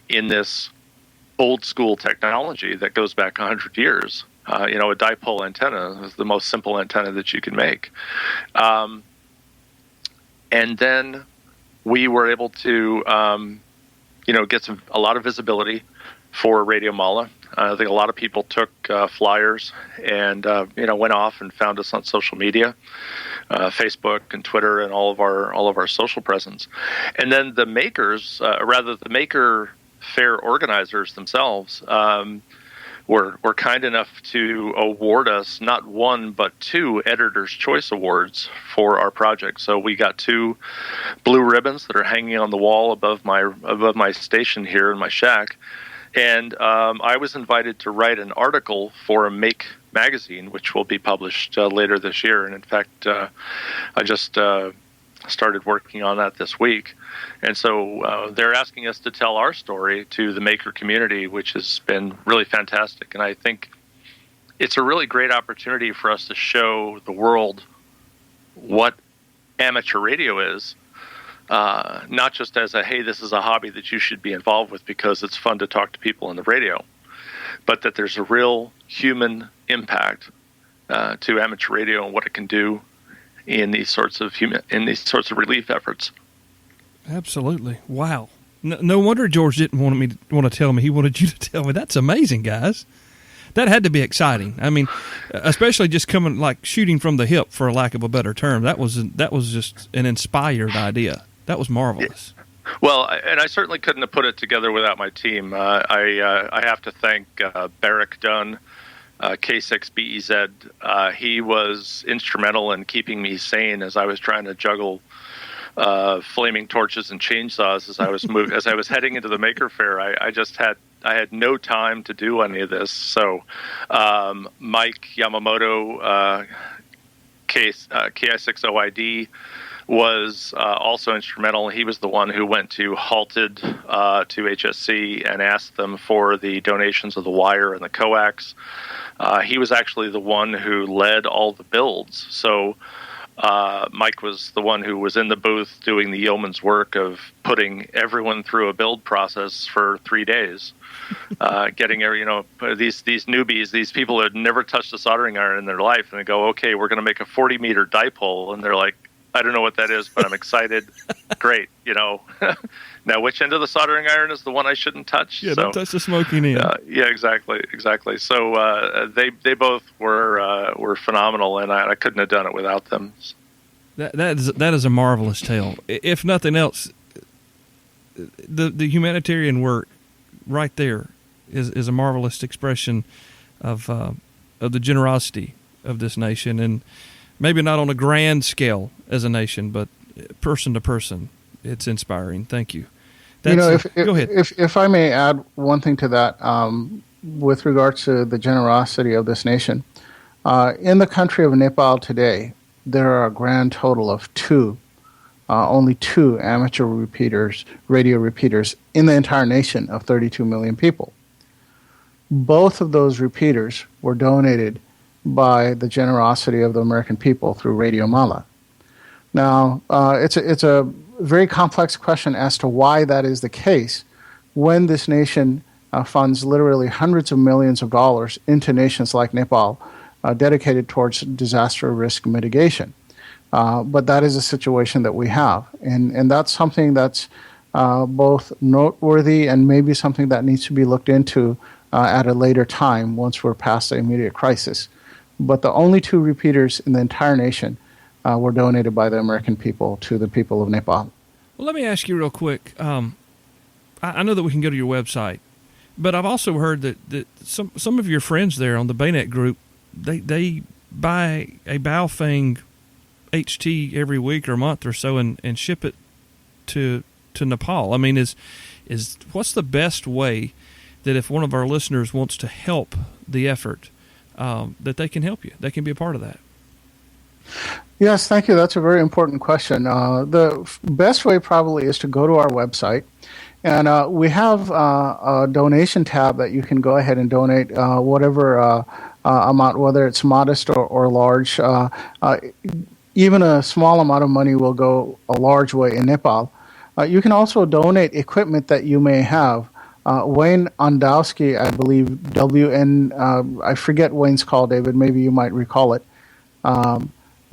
in this old school technology that goes back 100 years. A dipole antenna is the most simple antenna that you can make. And then we were able to get a lot of visibility for Radio Mala. I think a lot of people took flyers and went off and found us on social media, Facebook and Twitter, and all of our social presence. And then the makers, the Maker Fair organizers themselves, were kind enough to award us not one but 2 Editor's Choice Awards for our project. So we got 2 blue ribbons that are hanging on the wall above my station here in my shack. And I was invited to write an article for a Make magazine, which will be published later this year. And in fact, I just started working on that this week. And so they're asking us to tell our story to the maker community, which has been really fantastic. And I think it's a really great opportunity for us to show the world what amateur radio is. Not just as hey, this is a hobby that you should be involved with because it's fun to talk to people on the radio, but that there's a real human impact to amateur radio and what it can do in these sorts of relief efforts. Absolutely. Wow. No wonder George didn't want to tell me. He wanted you to tell me. That's amazing, guys. That had to be exciting. I mean, especially just coming shooting from the hip, for lack of a better term. That was just an inspired idea. That was marvelous. Yeah. Well, and I certainly couldn't have put it together without my team. I have to thank Barrick Dunn, K6BEZ. He was instrumental in keeping me sane as I was trying to juggle flaming torches and chainsaws as I was heading into the Maker Fair. I had no time to do any of this. So Mike Yamamoto, KI60ID, was also instrumental. He was the one who went to Halted to HSC and asked them for the donations of the wire and the coax. He was actually the one who led all the builds. So Mike was the one who was in the booth doing the yeoman's work of putting everyone through a build process for 3 days, getting these newbies, these people who had never touched a soldering iron in their life, and they go, okay, we're going to make a 40-meter dipole, and they're like, I don't know what that is, but I'm excited. Great, Now, which end of the soldering iron is the one I shouldn't touch? Yeah, don't touch the smoking end. Yeah, exactly. So they both were phenomenal, and I couldn't have done it without them. That is a marvelous tale. If nothing else, the humanitarian work right there is a marvelous expression of the generosity of this nation, and maybe not on a grand scale as a nation, but person to person, it's inspiring. Thank you. Go ahead. If I may add one thing to that, with regards to the generosity of this nation, in the country of Nepal today, there are a grand total of only two amateur radio repeaters in the entire nation of 32 million people. Both of those repeaters were donated by the generosity of the American people through Radio Mala. Now, it's a very complex question as to why that is the case when this nation funds literally hundreds of millions of dollars into nations like Nepal dedicated towards disaster risk mitigation. But that is a situation that we have. And that's something that's both noteworthy and maybe something that needs to be looked into at a later time once we're past the immediate crisis. But the only two repeaters in the entire nation were donated by the American people to the people of Nepal. Well, let me ask you real quick. I know that we can go to your website, but I've also heard that some of your friends there on the Bayonet group, they buy a Baofeng HT every week or month or so and ship it to Nepal. I mean, is what's the best way that if one of our listeners wants to help the effort, that they can help you, they can be a part of that? Yes, thank you. That's a very important question. The best way probably is to go to our website, and we have a donation tab that you can go ahead and donate whatever amount, whether it's modest or large. Even a small amount of money will go a large way in Nepal. You can also donate equipment that you may have. Wayne Ondowski, I believe, I forget Wayne's call, David. Maybe you might recall it.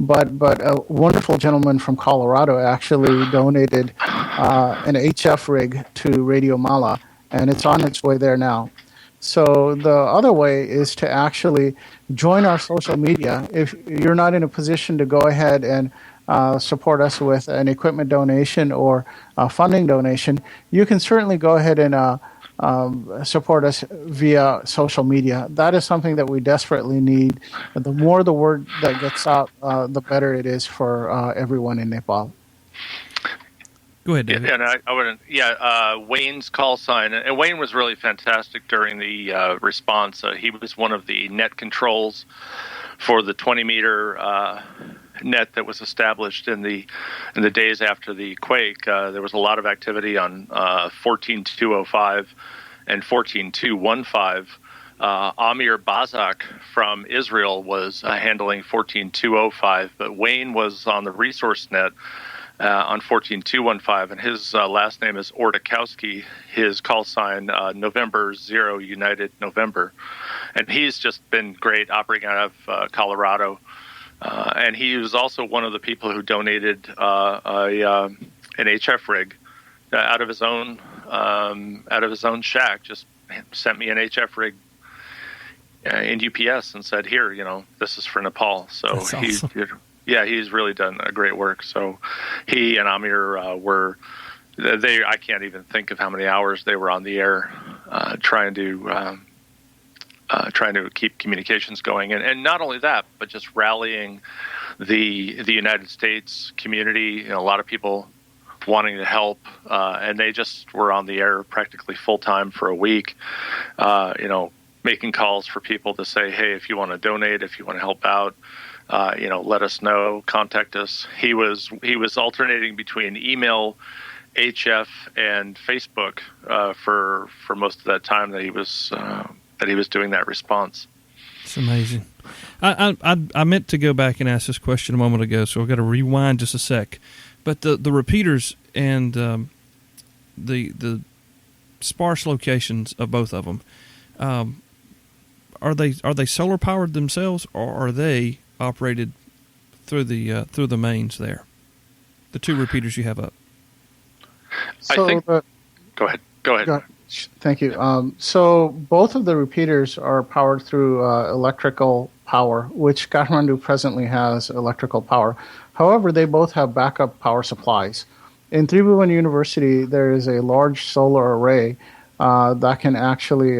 But a wonderful gentleman from Colorado actually donated an HF rig to Radio-Mala, and it's on its way there now. So the other way is to actually join our social media. If you're not in a position to go ahead and support us with an equipment donation or a funding donation, you can certainly go ahead and support us via social media. That is something that we desperately need. The more the word that gets out, the better it is for everyone in Nepal. Go ahead, David. And I wouldn't. Wayne's call sign, and Wayne was really fantastic during the response. He was one of the net controls for the 20-meter net that was established in the days after the quake. There was a lot of activity on 14.205 and 14.215. Amir Bazak from Israel was handling 14.205, but Wayne was on the resource net on 14.215, and his last name is Ordakowski. His call sign, November 0 United November. And he's just been great operating out of Colorado. And he was also one of the people who donated an HF rig out of his own shack. Just sent me an HF rig in UPS and said, "Here, this is for Nepal." So that's awesome. He's really done a great work. So he and Amir I can't even think of how many hours they were on the air trying to keep communications going. And not only that, but just rallying the United States community. A lot of people wanting to help, and they just were on the air practically full time for a week, making calls for people to say, "Hey, if you want to donate, if you want to help out, let us know, contact us." He was alternating between email, HF, and Facebook for most of that time that he was doing that response. It's amazing. I meant to go back and ask this question a moment ago, so I've got to rewind just a sec. But the repeaters and the sparse locations of both of them, are they solar powered themselves, or are they operated through the mains there? The two repeaters you have up. So go ahead. Thank you. So both of the repeaters are powered through electrical power, which Kathmandu presently has electrical power. However, they both have backup power supplies. In Tribhuvan University, there is a large solar array that can actually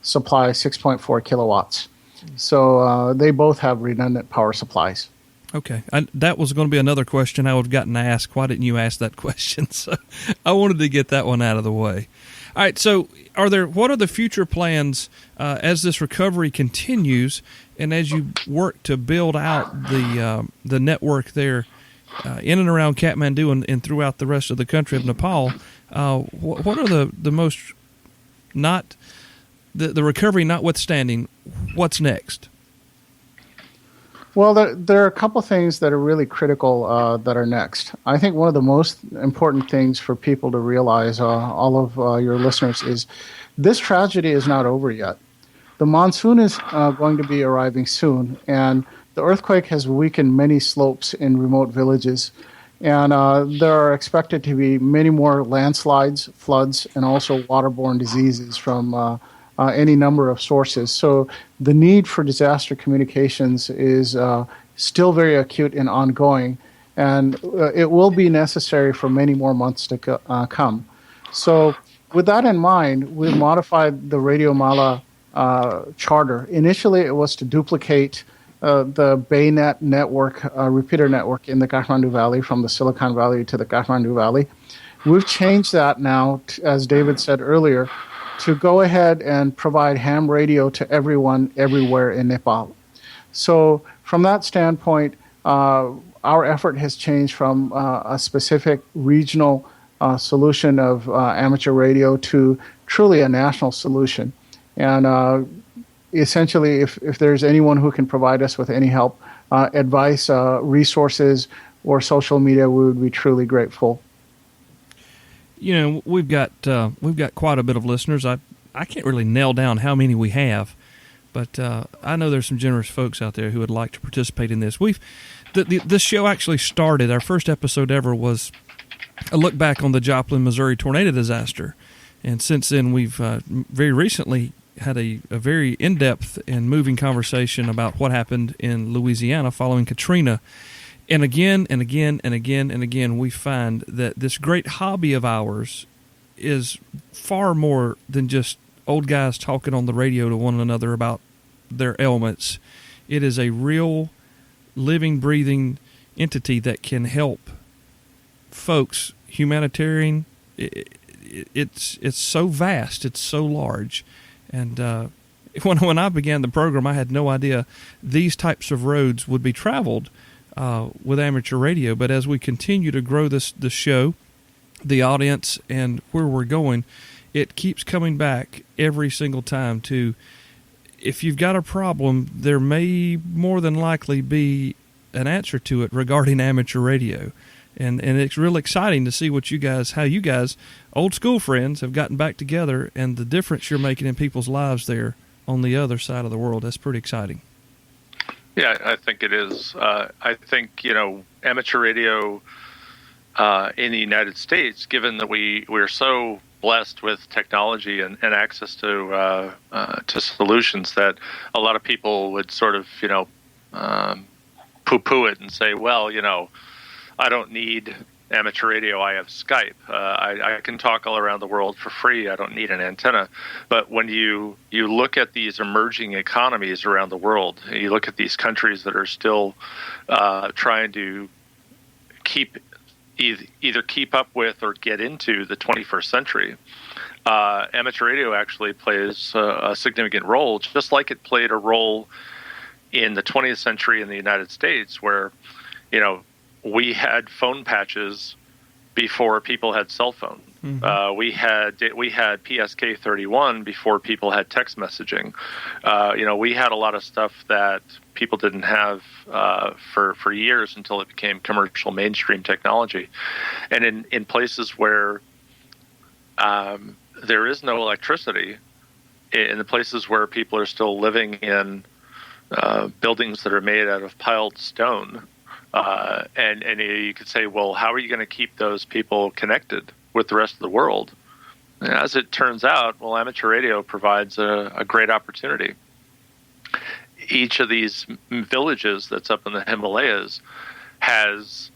supply 6.4 kilowatts. So they both have redundant power supplies. Okay. That was going to be another question I would have gotten asked. Why didn't you ask that question? So I wanted to get that one out of the way. All right. So what are the future plans as this recovery continues and as you work to build out the network there in and around Kathmandu and throughout the rest of the country of Nepal? What are the most not the recovery notwithstanding, what's next? Well, there are a couple things that are really critical that are next. I think one of the most important things for people to realize, all of your listeners, is this tragedy is not over yet. The monsoon is going to be arriving soon, and the earthquake has weakened many slopes in remote villages. And there are expected to be many more landslides, floods, and also waterborne diseases from any number of sources. So the need for disaster communications is still very acute and ongoing, and it will be necessary for many more months to come. So with that in mind, we've modified the Radio-Mala charter. Initially, it was to duplicate the Baynet network, repeater network in the Kathmandu Valley, from the Silicon Valley to the Kathmandu Valley. We've changed that now, as David said earlier, to go ahead and provide ham radio to everyone, everywhere in Nepal. So from that standpoint, our effort has changed from a specific regional solution of amateur radio to truly a national solution. And essentially, if there's anyone who can provide us with any help, advice, resources, or social media, we would be truly grateful. We've got quite a bit of listeners. I can't really nail down how many we have, but I know there's some generous folks out there who would like to participate in this. This show actually started. Our first episode ever was I look back on the Joplin, Missouri tornado disaster, and since then we've very recently had a very in-depth and moving conversation about what happened in Louisiana following Katrina. And again and again and again and again, we find that this great hobby of ours is far more than just old guys talking on the radio to one another about their ailments. It is a real living, breathing entity that can help folks. Humanitarian, it's so vast, it's so large. And when I began the program, I had no idea these types of roads would be traveled with amateur radio. But as we continue to grow the show, the audience, and where we're going, it keeps coming back every single time to, if you've got a problem, there may more than likely be an answer to it regarding amateur radio. And it's real exciting to see how you guys, old school friends, have gotten back together and the difference you're making in people's lives there on the other side of the world. That's pretty exciting. Yeah, I think it is. I think, amateur radio in the United States, given that we're so blessed with technology and access to solutions, that a lot of people would sort of, poo-poo it and say, well, I don't need amateur radio. I have Skype. I can talk all around the world for free. I don't need an antenna. But when you look at these emerging economies around the world, you look at these countries that are still trying to either keep up with or get into the 21st century, amateur radio actually plays a significant role, just like it played a role in the 20th century in the United States, where, we had phone patches before people had cell phone. Mm-hmm. We had PSK 31 before people had text messaging. We had a lot of stuff that people didn't have for years until it became commercial mainstream technology. And in places where there is no electricity, in the places where people are still living in buildings that are made out of piled stone, and you could say, well, how are you going to keep those people connected with the rest of the world? And as it turns out, amateur radio provides a great opportunity. Each of these villages that's up in the Himalayas has,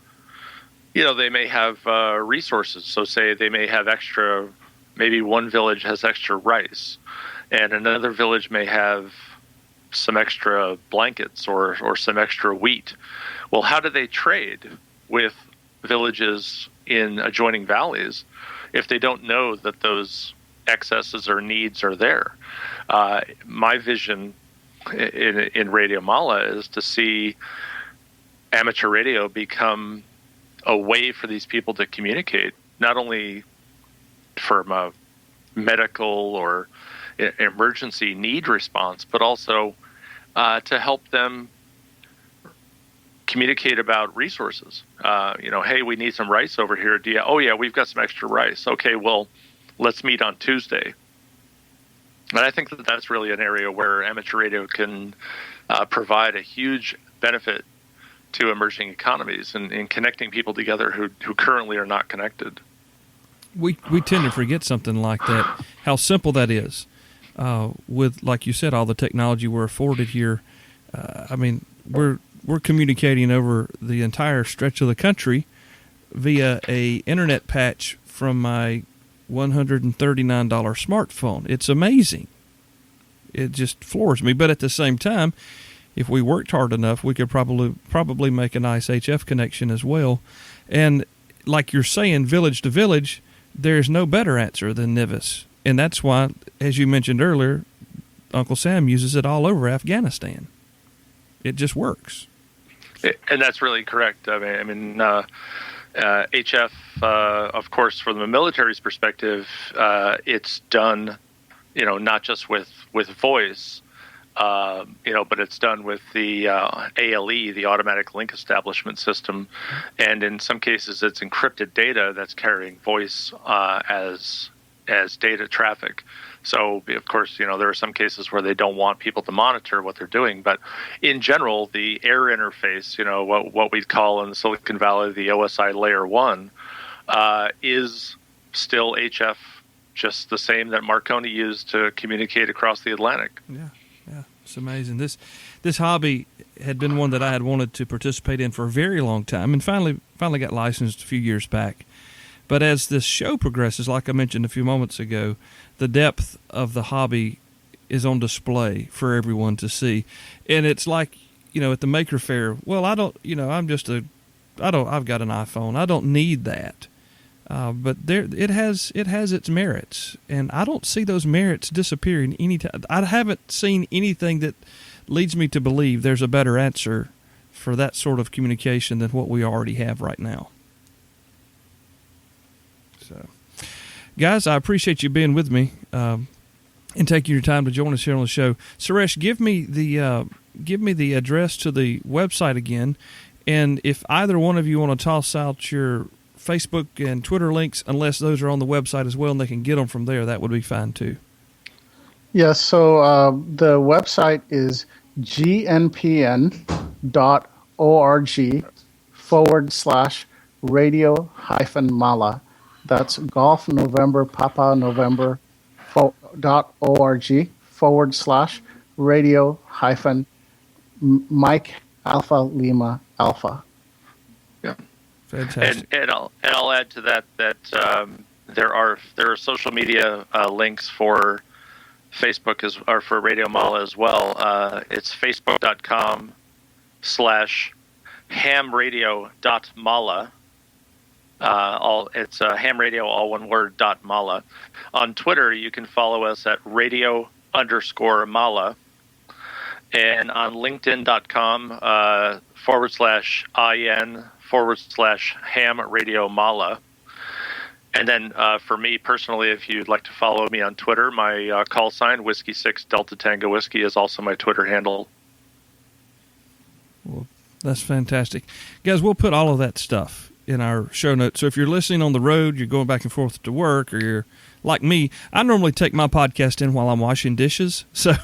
they may have resources. So say they may have extra, maybe one village has extra rice, and another village may have some extra blankets or some extra wheat. Well, how do they trade with villages in adjoining valleys if they don't know that those excesses or needs are there? My vision in Radio Mala is to see amateur radio become a way for these people to communicate, not only from a medical or emergency need response, but also to help them communicate about resources. Hey, we need some rice over here. Oh yeah, we've got some extra rice. Okay, well, let's meet on Tuesday. And I think that that's really an area where amateur radio can provide a huge benefit to emerging economies and in connecting people together who currently are not connected. We tend to forget something like that, how simple that is. With, like you said, all the technology we're afforded here. We're communicating over the entire stretch of the country via a internet patch from my $139 smartphone. It's amazing. It just floors me. But at the same time, if we worked hard enough, we could probably make a nice HF connection as well. And like you're saying, village to village, there's no better answer than NIVIS. And that's why, as you mentioned earlier, Uncle Sam uses it all over Afghanistan. It just works. And that's really correct. HF, of course, from the military's perspective, it's done, not just with voice, but it's done with the ALE, the Automatic Link Establishment System, and in some cases, it's encrypted data that's carrying voice as data traffic. So, of course, there are some cases where they don't want people to monitor what they're doing. But in general, the air interface, what we call in Silicon Valley the OSI Layer 1, is still HF, just the same that Marconi used to communicate across the Atlantic. Yeah, it's amazing. This hobby had been one that I had wanted to participate in for a very long time, and finally got licensed a few years back. But as this show progresses, like I mentioned a few moments ago, the depth of the hobby is on display for everyone to see. And it's like, at the Maker Faire, well, I've got an iPhone. I don't need that. But it has its merits, and I don't see those merits disappearing anytime. I haven't seen anything that leads me to believe there's a better answer for that sort of communication than what we already have right now. So, guys, I appreciate you being with me and taking your time to join us here on the show. Suresh, give me the address to the website again, and if either one of you want to toss out your Facebook and Twitter links, unless those are on the website as well and they can get them from there, that would be fine too. Yes, so the website is gnpn.org/radio-mala. That's Golf November Papa November .org/radio-Mike Alpha Lima Alpha. Yeah. Fantastic. And I'll add to that there are social media links for Facebook or for Radio Mala as well. It's facebook.com/hamradio.mala. It's hamradio, all one word, .mala. On Twitter, you can follow us at radio_mala. And on LinkedIn.com/IN/ham radio mala. And then for me personally, if you'd like to follow me on Twitter, my call sign, Whiskey 6 Delta Tango Whiskey, is also my Twitter handle. Well, that's fantastic. Guys, we'll put all of that stuff in our show notes. So if you're listening on the road, you're going back and forth to work, or you're like me, I normally take my podcast in while I'm washing dishes. So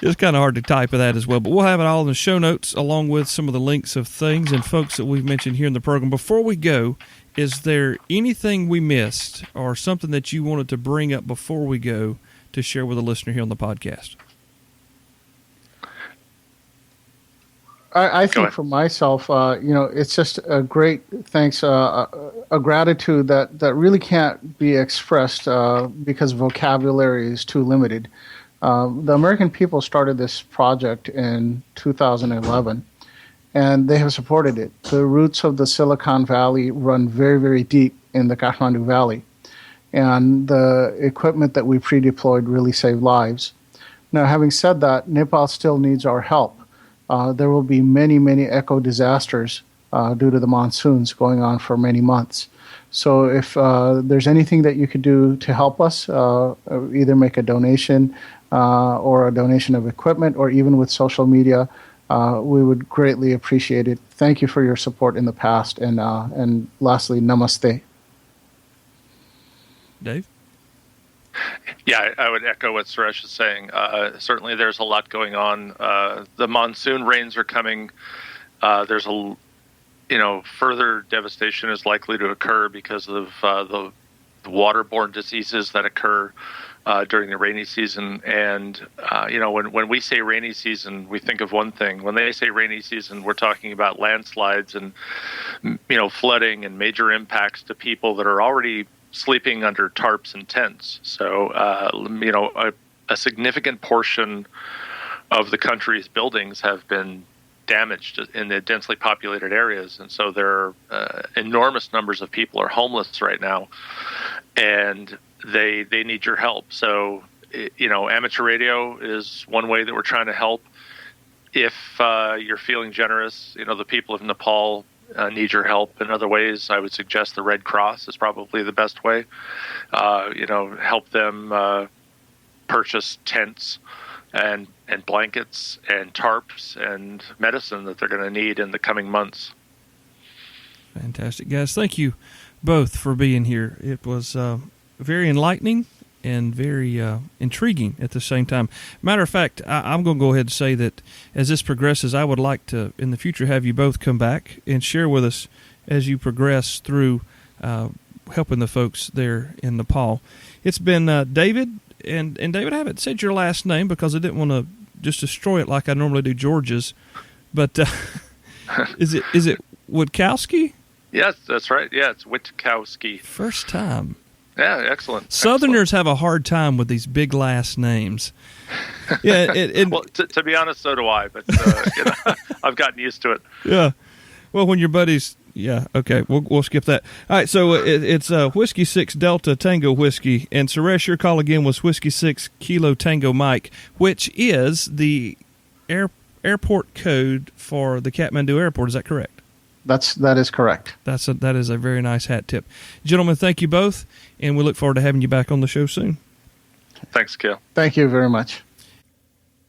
it's kind of hard to type of that as well. But we'll have it all in the show notes, along with some of the links of things and folks that we've mentioned here in the program. Before we go, is there anything we missed or something that you wanted to bring up before we go to share with a listener here on the podcast? I think for myself, it's just a great thanks, a gratitude that really can't be expressed because vocabulary is too limited. The American people started this project in 2011, and they have supported it. The roots of the Silicon Valley run very, very deep in the Kathmandu Valley, and the equipment that we pre-deployed really saved lives. Now, having said that, Nepal still needs our help. There will be many, many eco disasters due to the monsoons going on for many months. So if there's anything that you could do to help us, either make a donation or a donation of equipment, or even with social media, we would greatly appreciate it. Thank you for your support in the past. And lastly, namaste. Dave? Yeah, I would echo what Suresh is saying. Certainly there's a lot going on. The monsoon rains are coming. There's further devastation is likely to occur because of the waterborne diseases that occur during the rainy season. And, when we say rainy season, we think of one thing. When they say rainy season, we're talking about landslides and, flooding and major impacts to people that are already sleeping under tarps and tents. So, a significant portion of the country's buildings have been damaged in the densely populated areas. And so there are enormous numbers of people are homeless right now, and they need your help. So, amateur radio is one way that we're trying to help. If you're feeling generous, the people of Nepal need your help in other ways. I would suggest the Red Cross is probably the best way. Help them purchase tents and blankets and tarps and medicine that they're going to need in the coming months. Fantastic, guys. Thank you both for being here. It was very enlightening and very intriguing at the same time. Matter of fact, I'm going to go ahead and say that as this progresses, I would like to, in the future, have you both come back and share with us as you progress through helping the folks there in Nepal. It's been David, and David, I haven't said your last name because I didn't want to just destroy it like I normally do George's, but is it Witkowski? Yes, that's right. Yeah, it's Witkowski. First time. Yeah, excellent. Southerners have a hard time with these big last names. Yeah, well, to be honest, so do I. But I've gotten used to it. Yeah. Well, when your buddies, yeah, okay, we'll skip that. All right, so it's Whiskey 6 Delta Tango Whiskey, and Suresh, your call again was Whiskey 6 Kilo Tango Mike, which is the airport code for the Kathmandu Airport. Is that correct? That is correct. That is a very nice hat tip. Gentlemen, thank you both, and we look forward to having you back on the show soon. Thanks, Kale. Thank you very much.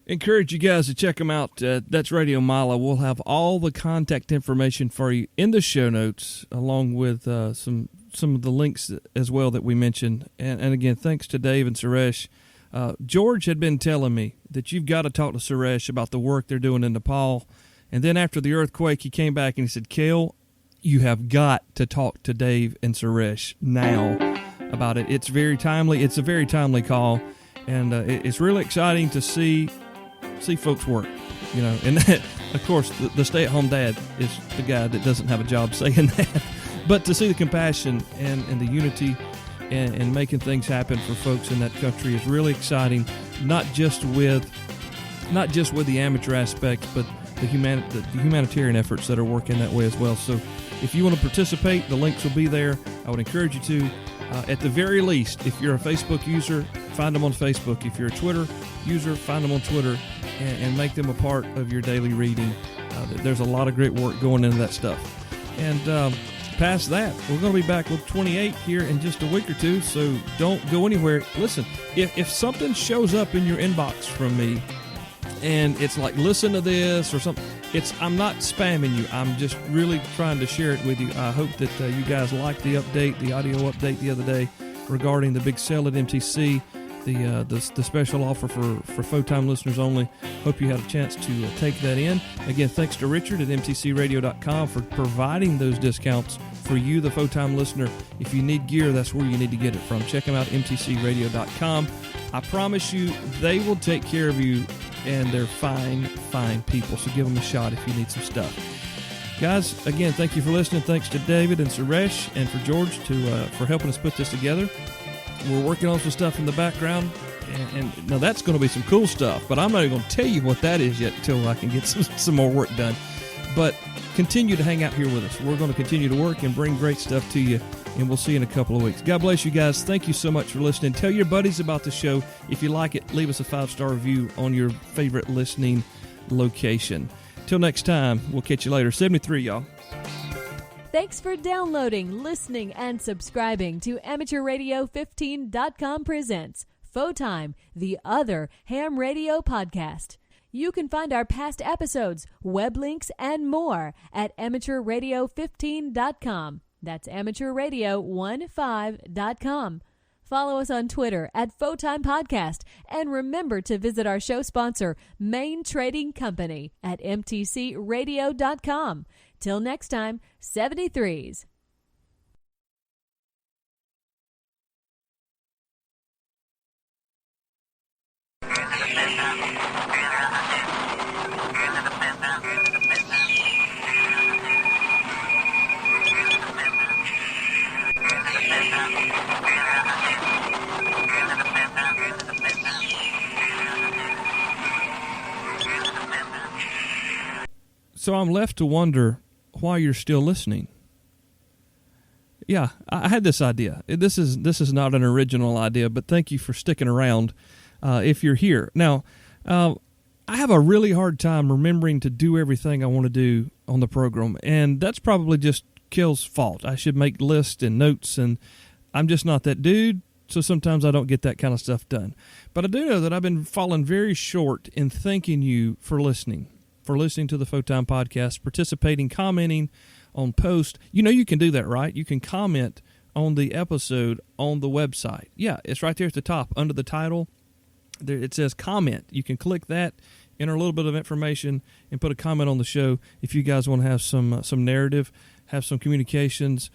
Encourage you guys to check them out. That's Radio Mala. We'll have all the contact information for you in the show notes, along with some of the links as well that we mentioned. And again, thanks to Dave and Suresh. George had been telling me that you've got to talk to Suresh about the work they're doing in Nepal. And then after the earthquake, he came back and he said, Cale, you have got to talk to Dave and Suresh now about it. It's very timely. It's a very timely call. And it's really exciting to see folks work, and that, of course, the stay-at-home dad is the guy that doesn't have a job saying that, but to see the compassion and the unity and making things happen for folks in that country is really exciting, not just with the amateur aspect, but the humanitarian efforts that are working that way as well. So if you want to participate, the links will be there. I would encourage you to. At the very least, if you're a Facebook user, find them on Facebook. If you're a Twitter user, find them on Twitter and make them a part of your daily reading. There's a lot of great work going into that stuff. And past that, we're going to be back with 28 here in just a week or two, so don't go anywhere. Listen, if something shows up in your inbox from me and it's like, listen to this or something, I'm not spamming you. I'm just really trying to share it with you. I hope that you guys liked the update, the audio update the other day regarding the big sale at MTC, the special offer for Photime listeners only. Hope you had a chance to take that in. Again, thanks to Richard at mtcradio.com for providing those discounts for you, the Photime listener. If you need gear, that's where you need to get it from. Check them out, mtcradio.com. I promise you, they will take care of you, and they're fine people, so give them a shot if you need some stuff. Guys, again, thank you for listening. Thanks to David and Suresh and for George for helping us put this together. We're working on some stuff in the background, and now that's going to be some cool stuff, but I'm not even going to tell you what that is yet until I can get some more work done. But continue to hang out here with us. We're going to continue to work and bring great stuff to you, and we'll see you in a couple of weeks. God bless you guys. Thank you so much for listening. Tell your buddies about the show. If you like it, leave us a 5-star review on your favorite listening location. Till next time, we'll catch you later. 73, y'all. Thanks for downloading, listening, and subscribing to AmateurRadio15.com presents Photime, the other ham radio podcast. You can find our past episodes, web links, and more at AmateurRadio15.com. That's AmateurRadio15.com. Follow us on Twitter at Photime Podcast, and remember to visit our show sponsor, Main Trading Company, at mtcradio.com. Till next time, 73s. So I'm left to wonder why you're still listening. Yeah, I had this idea. This is not an original idea, but thank you for sticking around if you're here. Now, I have a really hard time remembering to do everything I want to do on the program, and that's probably just Kill's fault. I should make lists and notes, and I'm just not that dude, so sometimes I don't get that kind of stuff done. But I do know that I've been falling very short in thanking you for listening to the Photime Podcast, participating, commenting on posts. You know you can do that, right? You can comment on the episode on the website. Yeah, it's right there at the top under the title. There it says comment. You can click that, enter a little bit of information, and put a comment on the show if you guys want to have some narrative, have some communications.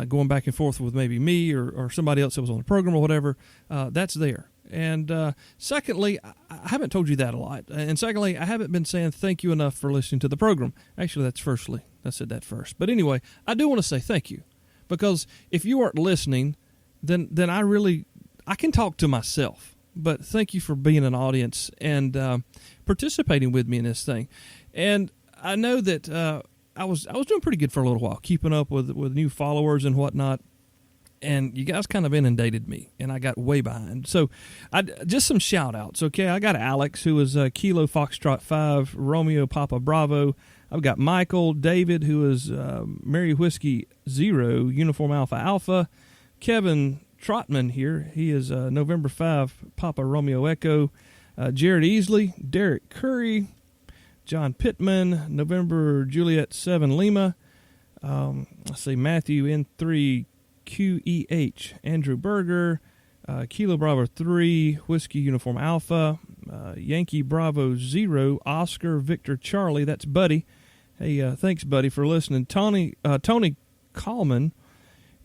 going back and forth with maybe me or somebody else that was on the program or whatever, that's there. And secondly, I haven't told you that a lot. And secondly, I haven't been saying thank you enough for listening to the program. Actually, that's firstly. I said that first. But anyway, I do want to say thank you. Because if you aren't listening, then I can talk to myself. But thank you for being an audience and participating with me in this thing. And I know that I was doing pretty good for a little while, keeping up with new followers and whatnot. And you guys kind of inundated me, and I got way behind. So just some shout-outs, okay? I got Alex, who is Kilo Foxtrot 5, Romeo Papa Bravo. I've got Michael, David, who is Mary Whiskey 0, Uniform Alpha Alpha. Kevin Trotman here. He is November 5, Papa Romeo Echo. Jared Easley, Derek Curry, John Pittman, November Juliet 7 Lima. Let's see, Matthew N3 QEH, Andrew Berger, Kilo Bravo 3, Whiskey Uniform Alpha, Yankee Bravo 0, Oscar Victor Charlie, that's Buddy. Hey, thanks, Buddy, for listening. Tony Coleman,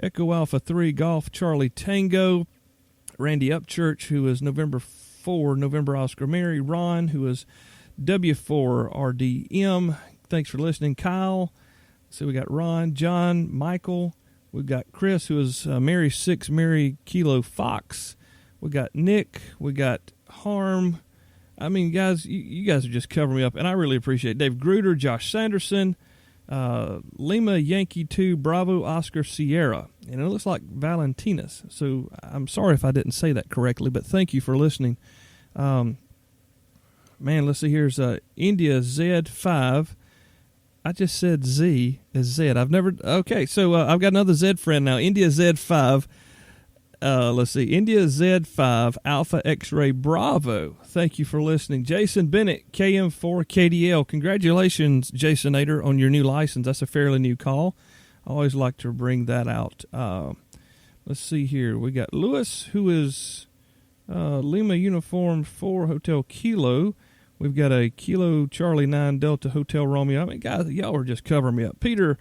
Echo Alpha 3, Golf Charlie Tango, Randy Upchurch, who is November 4, November Oscar Mary, Ron, who is W4RDM, thanks for listening. Kyle, so we got Ron, John, Michael, we got Chris, who is Mary 6, Mary Kilo Fox. We got Nick. We got Harm. I mean, guys, you guys are just covering me up, and I really appreciate it. Dave Gruder, Josh Sanderson, Lima Yankee 2, Bravo Oscar Sierra. And it looks like Valentinas. So I'm sorry if I didn't say that correctly, but thank you for listening. Man, let's see. Here's India Z5. I just said Z is Z. I've never... Okay, so I've got another Z friend now. India Z5. Let's see. India Z5 Alpha X-Ray Bravo. Thank you for listening. Jason Bennett, KM4KDL. Congratulations, Jason Ader, on your new license. That's a fairly new call. I always like to bring that out. Let's see here. We got Lewis, who is Lima Uniform 4 Hotel Kilo. We've got a Kilo Charlie 9 Delta Hotel Romeo. I mean, guys, y'all are just covering me up. Peter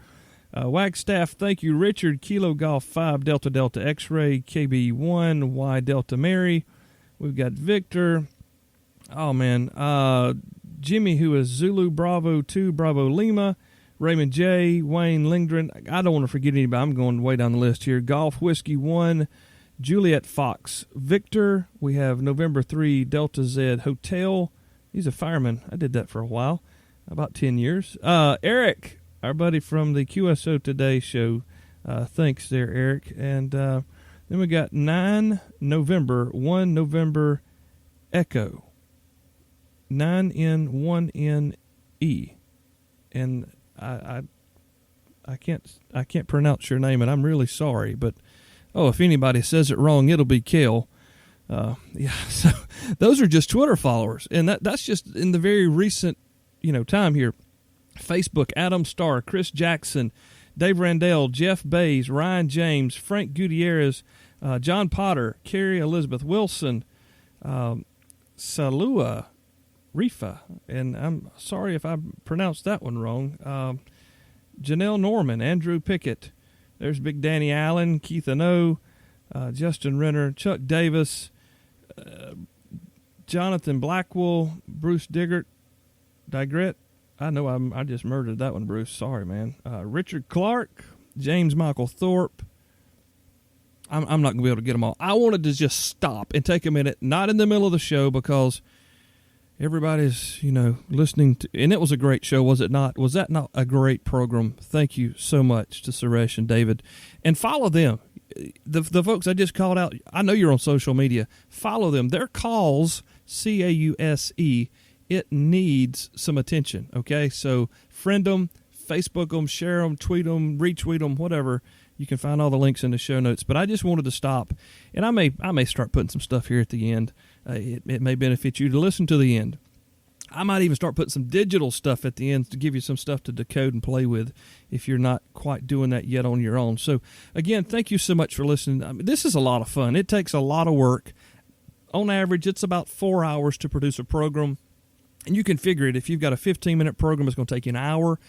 Wagstaff, thank you. Richard, Kilo Golf 5 Delta Delta X-Ray, KB1 Y Delta Mary. We've got Victor. Oh, man. Jimmy, who is Zulu Bravo 2 Bravo Lima. Raymond J. Wayne Lindgren. I don't want to forget anybody. I'm going way down the list here. Golf Whiskey 1. Juliet Fox. Victor. We have November 3 Delta Z Hotel. He's a fireman. I did that for a while, about 10 years. Eric, our buddy from the QSO Today show. Thanks there, Eric. And then we got 9 November, 1 November Echo. 9N, 1NE. And I can't pronounce your name, and I'm really sorry. But, if anybody says it wrong, it'll be Kale. So those are just Twitter followers, and that's just in the very recent, time here. Facebook, Adam Starr, Chris Jackson, Dave Randell, Jeff Bays, Ryan James, Frank Gutierrez, John Potter, Carrie Elizabeth Wilson, Salua Rifa, and I'm sorry if I pronounced that one wrong. Janelle Norman, Andrew Pickett, there's Big Danny Allen, Keith Ano, Justin Renner, Chuck Davis, Jonathan Blackwell, Bruce Diggert. I know I just murdered that one, Bruce. Sorry, man. Richard Clark, James Michael Thorpe. I'm not going to be able to get them all. I wanted to just stop and take a minute, not in the middle of the show, because everybody's, listening to, and it was a great show, was it not? Was that not a great program? Thank you so much to Suresh and David. And follow them. The folks I just called out, I know you're on social media. Follow them. Their calls, CAUSE, it needs some attention, okay? So friend them, Facebook them, share them, tweet them, retweet them, whatever. You can find all the links in the show notes. But I just wanted to stop, and I may start putting some stuff here at the end. It may benefit you to listen to the end. I might even start putting some digital stuff at the end to give you some stuff to decode and play with if you're not quite doing that yet on your own. So, again, thank you so much for listening. I mean, this is a lot of fun. It takes a lot of work. On average, it's about 4 hours to produce a program. And you can figure it. If you've got a 15-minute program, it's going to take you an hour.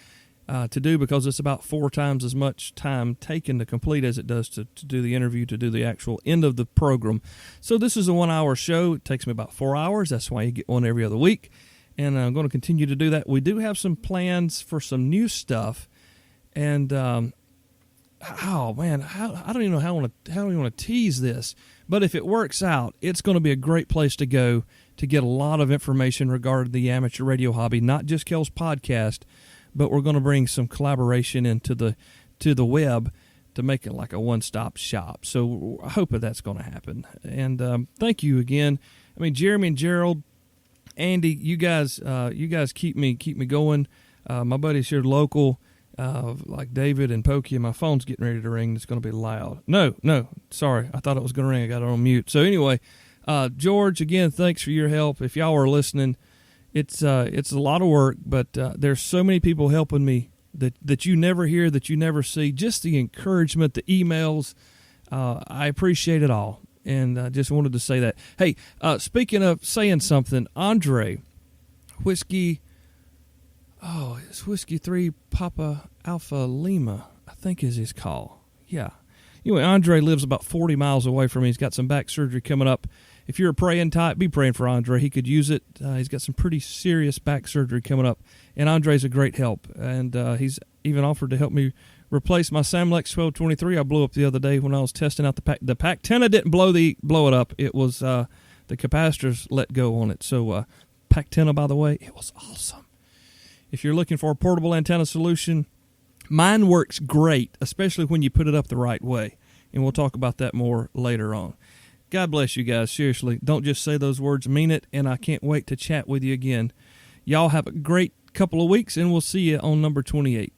to do, because it's about 4 times as much time taken to complete as it does to do the interview, to do the actual end of the program. So this is a 1-hour show. It takes me about 4 hours. That's why you get one every other week. And I'm going to continue to do that. We do have some plans for some new stuff. And, oh, man, I don't even know how I want to tease this. But if it works out, it's going to be a great place to go to get a lot of information regarding the amateur radio hobby, not just Kel's podcast, but we're going to bring some collaboration into the web to make it like a one-stop shop. So I hope that's going to happen. And thank you again. I mean, Jeremy and Gerald, Andy, you guys keep me going. My buddies here local, like David and Pokey, my phone's getting ready to ring. It's going to be loud. No, sorry. I thought it was going to ring. I got it on mute. So anyway, George, again, thanks for your help. If y'all are listening, it's a lot of work, but there's so many people helping me that you never hear, that you never see. Just the encouragement, the emails, I appreciate it all, and I just wanted to say that. Hey, speaking of saying something, Andre, it's Whiskey 3 Papa Alpha Lima, I think is his call. Yeah. Anyway, Andre lives about 40 miles away from me. He's got some back surgery coming up. If you're a praying type, be praying for Andre. He could use it. He's got some pretty serious back surgery coming up, and Andre's a great help. And he's even offered to help me replace my Samlex 1223 I blew up the other day when I was testing out the pack. The pack 10 didn't blow it up. It was the capacitors let go on it. So pack 10, by the way, it was awesome. If you're looking for a portable antenna solution, mine works great, especially when you put it up the right way. And we'll talk about that more later on. God bless you guys. Seriously, don't just say those words, mean it, and I can't wait to chat with you again. Y'all have a great couple of weeks, and we'll see you on number 28.